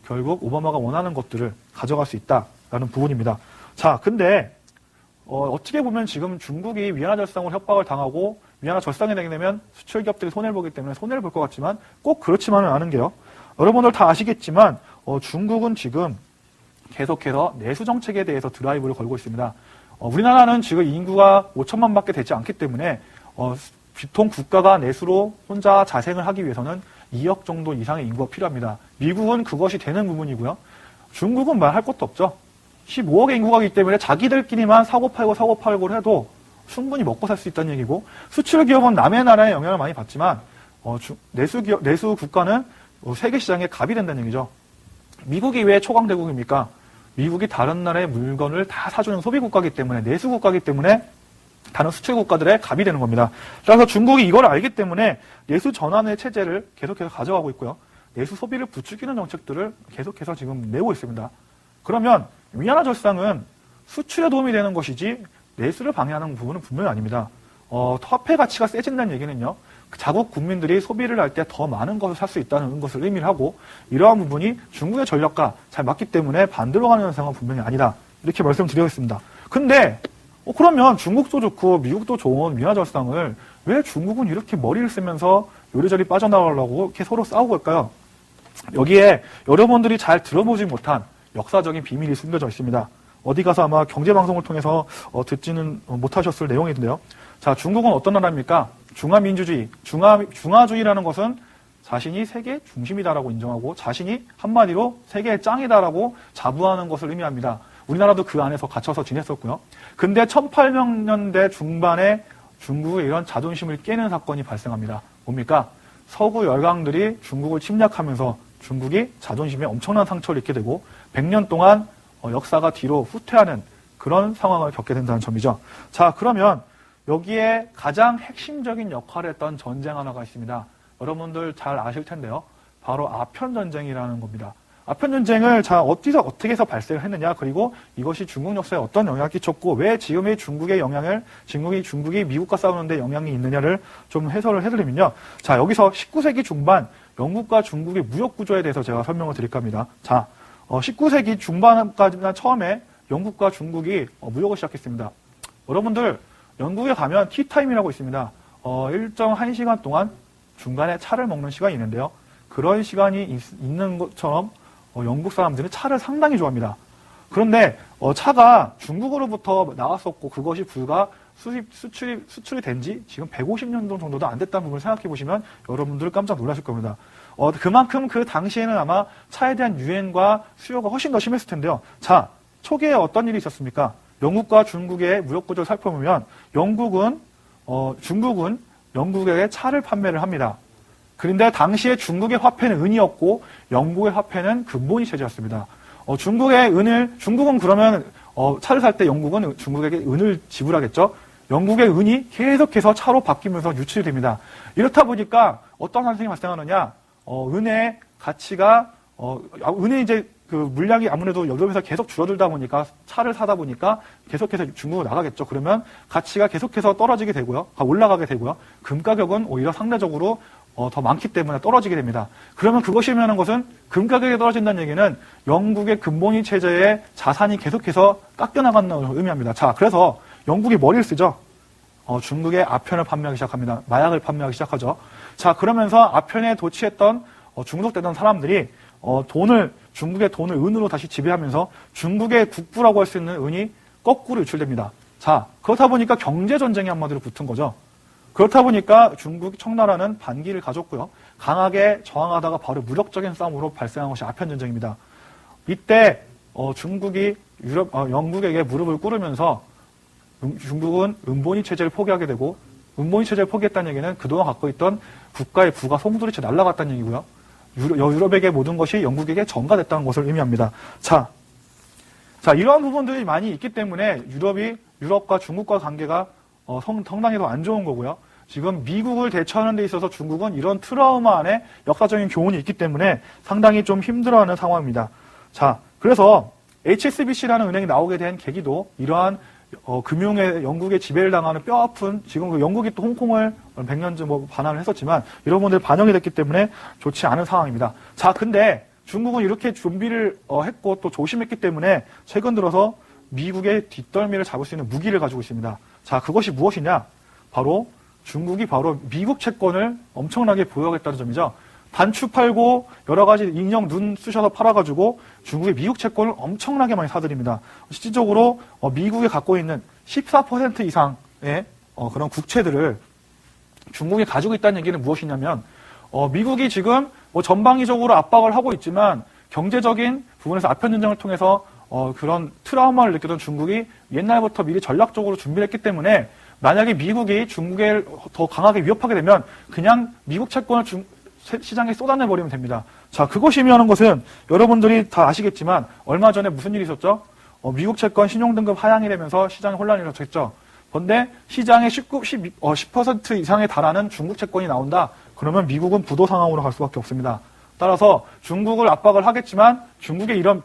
결국 오바마가 원하는 것들을 가져갈 수 있다라는 부분입니다. 자, 근데 어떻게 보면 지금 중국이 위안화 절상으로 협박을 당하고 위안화 절상이 되게 되면 수출 기업들이 손해를 보기 때문에 손해를 볼 것 같지만 꼭 그렇지만은 않은 게요. 여러분들 다 아시겠지만 중국은 지금 계속해서 내수 정책에 대해서 드라이브를 걸고 있습니다. 우리나라는 지금 인구가 5천만밖에 되지 않기 때문에 비통 국가가 내수로 혼자 자생을 하기 위해서는 2억 정도 이상의 인구가 필요합니다. 미국은 그것이 되는 부분이고요. 중국은 말할 것도 없죠. 15억의 인구가 있기 때문에 자기들끼리만 사고 팔고를 해도 충분히 먹고 살 수 있다는 얘기고, 수출 기업은 남의 나라에 영향을 많이 받지만 내수 국가는 세계 시장에 갑이 된다는 얘기죠. 미국이 왜 초강대국입니까? 미국이 다른 나라의 물건을 다 사주는 소비국가이기 때문에, 내수국가이기 때문에 다른 수출국가들의 갑이 되는 겁니다. 그래서 중국이 이걸 알기 때문에 내수 전환의 체제를 계속해서 가져가고 있고요. 내수 소비를 부추기는 정책들을 계속해서 지금 내고 있습니다. 그러면 위안화 절상은 수출에 도움이 되는 것이지 내수를 방해하는 부분은 분명히 아닙니다. 화폐 가치가 세진다는 얘기는요, 자국 국민들이 소비를 할 때 더 많은 것을 살 수 있다는 것을 의미를 하고, 이러한 부분이 중국의 전략과 잘 맞기 때문에 반대로 가는 현상은 분명히 아니다. 이렇게 말씀드리겠습니다. 근데 그러면 중국도 좋고 미국도 좋은 위안화 절상을 왜 중국은 이렇게 머리를 쓰면서 요리저리 빠져나가려고 이렇게 서로 싸우고 있을까요? 여기에 여러분들이 잘 들어보지 못한 역사적인 비밀이 숨겨져 있습니다. 어디 가서 아마 경제방송을 통해서 듣지는 못하셨을 내용인데요. 자, 중국은 어떤 나라입니까? 중화민주주의. 중화주의라는 것은 자신이 세계 중심이다라고 인정하고 자신이 한마디로 세계의 짱이다라고 자부하는 것을 의미합니다. 우리나라도 그 안에서 갇혀서 지냈었고요. 근데 1800년대 중반에 중국의 이런 자존심을 깨는 사건이 발생합니다. 뭡니까? 서구 열강들이 중국을 침략하면서 중국이 자존심에 엄청난 상처를 입게 되고 100년 동안 역사가 뒤로 후퇴하는 그런 상황을 겪게 된다는 점이죠. 자, 그러면 여기에 가장 핵심적인 역할을 했던 전쟁 하나가 있습니다. 여러분들 잘 아실 텐데요. 바로 아편전쟁이라는 겁니다. 아편전쟁을 어떻게 해서 발생을 했느냐, 그리고 이것이 중국 역사에 어떤 영향을 끼쳤고 왜 지금의 중국의 영향을 중국이 미국과 싸우는데 영향이 있느냐를 좀 해설을 해드리면요. 자, 여기서 19세기 중반 영국과 중국의 무역 구조에 대해서 제가 설명을 드릴까 합니다. 자, 19세기 중반까지나 처음에 영국과 중국이 무역을 시작했습니다. 여러분들 영국에 가면 티타임이라고 있습니다. 일정 1시간 동안 중간에 차를 먹는 시간이 있는데요. 그런 시간이 있는 것처럼 영국 사람들은 차를 상당히 좋아합니다. 그런데 차가 중국으로부터 나왔었고 그것이 불과 수출이 된 지 지금 150년 정도도 안 됐다는 부분을 생각해 보시면 여러분들 깜짝 놀라실 겁니다. 그만큼 그 당시에는 아마 차에 대한 유행과 수요가 훨씬 더 심했을 텐데요. 자, 초기에 어떤 일이 있었습니까? 영국과 중국의 무역 구조를 살펴보면 중국은 영국에게 차를 판매를 합니다. 그런데 당시에 중국의 화폐는 은이었고 영국의 화폐는 근본위 체제였습니다. 중국은 그러면 차를 살 때 영국은 중국에게 은을 지불하겠죠. 영국의 은이 계속해서 차로 바뀌면서 유출이 됩니다. 이렇다 보니까 어떤 현상이 발생하느냐? 은의 가치가 은의 이제 그 물량이 아무래도 유럽에서 계속 줄어들다 보니까 차를 사다 보니까 계속해서 중국으로 나가겠죠. 그러면 가치가 계속해서 떨어지게 되고요. 올라가게 되고요. 금 가격은 오히려 상대적으로 더 많기 때문에 떨어지게 됩니다. 그러면 그것이 의미하는 것은 금 가격이 떨어진다는 얘기는 영국의 근본위 체제의 자산이 계속해서 깎여나간다는 걸 의미합니다. 자, 그래서 영국이 머리를 쓰죠. 중국에 아편을 판매하기 시작합니다. 마약을 판매하기 시작하죠. 자, 그러면서 아편에 도취했던 중독되던 사람들이 중국의 돈을 은으로 다시 지배하면서 중국의 국부라고 할 수 있는 은이 거꾸로 유출됩니다. 자, 그렇다 보니까 경제전쟁이 한마디로 붙은 거죠. 그렇다 보니까 중국 청나라는 반기를 가졌고요. 강하게 저항하다가 바로 무력적인 싸움으로 발생한 것이 아편전쟁입니다. 이때 중국이 영국에게 무릎을 꿇으면서 중국은 은본위 체제를 포기하게 되고, 은본위 체제를 포기했다는 얘기는 그동안 갖고 있던 국가의 부가 송두리째 날아갔다는 얘기고요. 유럽에게 모든 것이 영국에게 전가됐다는 것을 의미합니다. 자, 이러한 부분들이 많이 있기 때문에 유럽과 중국과 관계가 상당히 더 안 좋은 거고요. 지금 미국을 대처하는 데 있어서 중국은 이런 트라우마 안에 역사적인 교훈이 있기 때문에 상당히 좀 힘들어하는 상황입니다. 자, 그래서 HSBC라는 은행이 나오게 된 계기도 이러한 금융의 영국의 지배를 당하는 뼈아픈, 지금 영국이 또 홍콩을 100년쯤 반환을 했었지만 이런 분들 반영이 됐기 때문에 좋지 않은 상황입니다. 자, 근데 중국은 이렇게 준비를 했고 또 조심했기 때문에 최근 들어서 미국의 뒷덜미를 잡을 수 있는 무기를 가지고 있습니다. 자, 그것이 무엇이냐? 중국이 미국 채권을 엄청나게 보유하겠다는 점이죠. 단추 팔고 여러 가지 인형 눈 쑤셔서 팔아가지고 중국의 미국 채권을 엄청나게 많이 사들입니다. 실질적으로 미국이 갖고 있는 14% 이상의 그런 국채들을 중국이 가지고 있다는 얘기는 무엇이냐면 미국이 지금 전방위적으로 압박을 하고 있지만 경제적인 부분에서 아편전쟁을 통해서 그런 트라우마를 느꼈던 중국이 옛날부터 미리 전략적으로 준비를 했기 때문에 만약에 미국이 중국을 더 강하게 위협하게 되면 그냥 미국 채권을 시장에 쏟아내버리면 됩니다. 자, 그것이 의미하는 것은 여러분들이 다 아시겠지만 얼마 전에 무슨 일이 있었죠? 미국 채권 신용등급 하향이 되면서 시장에 혼란이 일어났죠. 그런데 시장의 10% 이상에 달하는 중국 채권이 나온다. 그러면 미국은 부도 상황으로 갈 수밖에 없습니다. 따라서 중국을 압박을 하겠지만 중국의 이런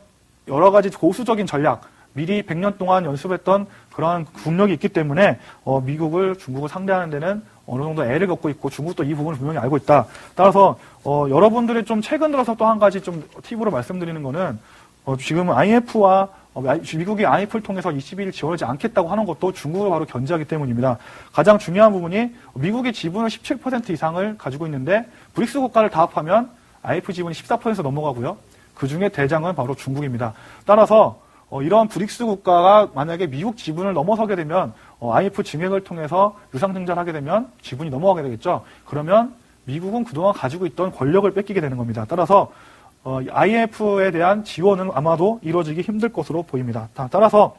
여러 가지 고수적인 전략, 미리 100년 동안 연습했던 그러한 국력이 있기 때문에 중국을 상대하는 데는 어느 정도 애를 겪고 있고 중국도 이 부분을 분명히 알고 있다. 따라서 여러분들이 좀 최근 들어서 또 한 가지 좀 팁으로 말씀드리는 거는 지금 IMF와 미국이 IMF를 통해서 21일 지원하지 않겠다고 하는 것도 중국을 바로 견제하기 때문입니다. 가장 중요한 부분이 미국이 지분을 17% 이상을 가지고 있는데 브릭스 국가를 다 합하면 IMF 지분이 14% 넘어가고요. 그중에 대장은 바로 중국입니다. 따라서 이런 브릭스 국가가 만약에 미국 지분을 넘어서게 되면 IMF 증액을 통해서 유상증자를 하게 되면 지분이 넘어가게 되겠죠. 그러면 미국은 그동안 가지고 있던 권력을 뺏기게 되는 겁니다. 따라서 IMF에 대한 지원은 아마도 이루어지기 힘들 것으로 보입니다. 따라서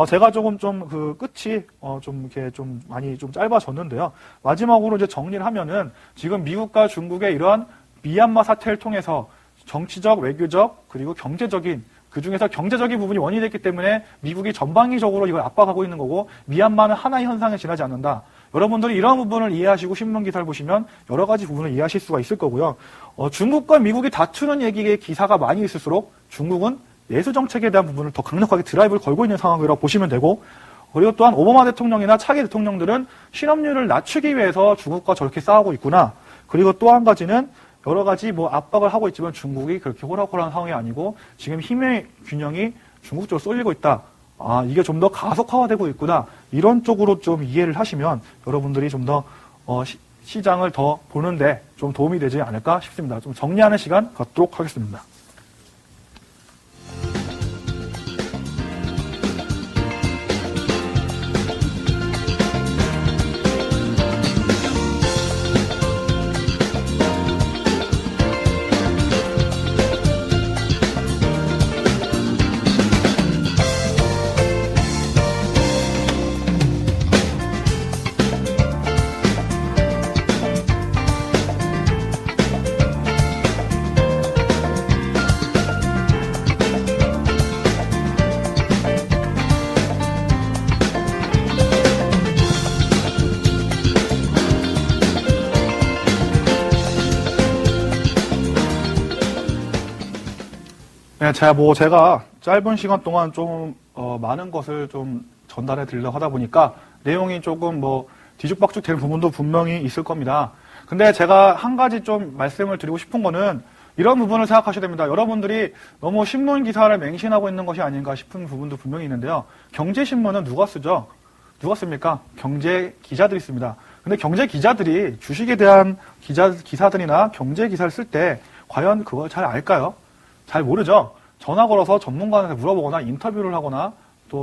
제가 조금 끝이 이렇게 많이 짧아졌는데요. 마지막으로 이제 정리를 하면은 지금 미국과 중국의 이러한 미얀마 사태를 통해서 정치적, 외교적, 그리고 경제적인, 그 중에서 경제적인 부분이 원인이 됐기 때문에 미국이 전방위적으로 이걸 압박하고 있는 거고 미얀마는 하나의 현상에 지나지 않는다. 여러분들이 이러한 부분을 이해하시고 신문 기사를 보시면 여러 가지 부분을 이해하실 수가 있을 거고요. 중국과 미국이 다투는 얘기의 기사가 많이 있을수록 중국은 내수 정책에 대한 부분을 더 강력하게 드라이브를 걸고 있는 상황이라고 보시면 되고, 그리고 또한 오바마 대통령이나 차기 대통령들은 실업률을 낮추기 위해서 중국과 저렇게 싸우고 있구나. 그리고 또 한 가지는 여러 가지 압박을 하고 있지만 중국이 그렇게 호락호락한 상황이 아니고 지금 힘의 균형이 중국 쪽으로 쏠리고 있다. 이게 좀 더 가속화되고 있구나. 이런 쪽으로 좀 이해를 하시면 여러분들이 좀 더 시장을 더 보는데 좀 도움이 되지 않을까 싶습니다. 좀 정리하는 시간 갖도록 하겠습니다. 제가 짧은 시간 동안 좀 많은 것을 좀 전달해 드리려고 하다 보니까 내용이 조금 뒤죽박죽 되는 부분도 분명히 있을 겁니다. 근데 제가 한 가지 좀 말씀을 드리고 싶은 거는 이런 부분을 생각하셔야 됩니다. 여러분들이 너무 신문 기사를 맹신하고 있는 것이 아닌가 싶은 부분도 분명히 있는데요. 경제신문은 누가 쓰죠? 누가 씁니까? 경제 기자들이 씁니다. 근데 경제 기자들이 주식에 대한 기사들이나 경제 기사를 쓸 때 과연 그걸 잘 알까요? 잘 모르죠. 전화 걸어서 전문가한테 물어보거나 인터뷰를 하거나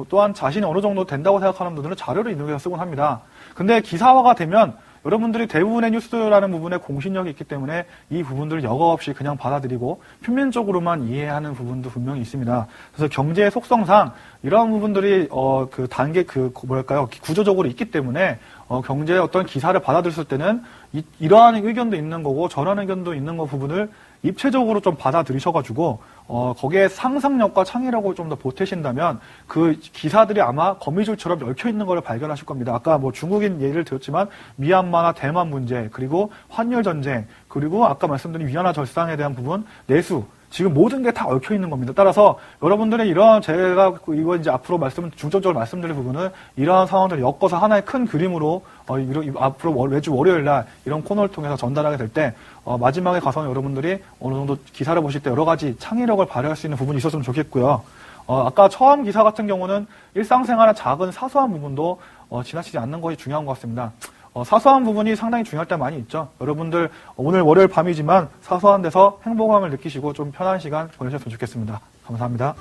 또한 자신이 어느 정도 된다고 생각하는 분들은 자료를 인용해서 쓰곤 합니다. 근데 기사화가 되면 여러분들이 대부분의 뉴스라는 부분에 공신력이 있기 때문에 이 부분들을 여과 없이 그냥 받아들이고 표면적으로만 이해하는 부분도 분명히 있습니다. 그래서 경제의 속성상 이러한 부분들이 구조적으로 있기 때문에 경제의 어떤 기사를 받아들였을 때는 이러한 의견도 있는 거고 저런 의견도 있는 거 부분을 입체적으로 좀 받아들이셔가지고 거기에 상상력과 창의력을 좀 더 보태신다면 그 기사들이 아마 거미줄처럼 얽혀 있는 걸 발견하실 겁니다. 아까 중국인 예를 들었지만 미얀마나 대만 문제, 그리고 환율 전쟁, 그리고 아까 말씀드린 위안화 절상에 대한 부분, 내수, 지금 모든 게 다 얽혀 있는 겁니다. 따라서 여러분들의 제가 이거 이제 앞으로 중점적으로 말씀드릴 부분은 이러한 상황들을 엮어서 하나의 큰 그림으로 앞으로 매주 월요일 날 이런 코너를 통해서 전달하게 될 때 마지막에 가서는 여러분들이 어느 정도 기사를 보실 때 여러 가지 창의력을 발휘할 수 있는 부분이 있었으면 좋겠고요. 아까 처음 기사 같은 경우는 일상생활의 작은 사소한 부분도 지나치지 않는 것이 중요한 것 같습니다. 사소한 부분이 상당히 중요할 때 많이 있죠. 여러분들 오늘 월요일 밤이지만 사소한 데서 행복감을 느끼시고 좀 편한 시간 보내셨으면 좋겠습니다. 감사합니다.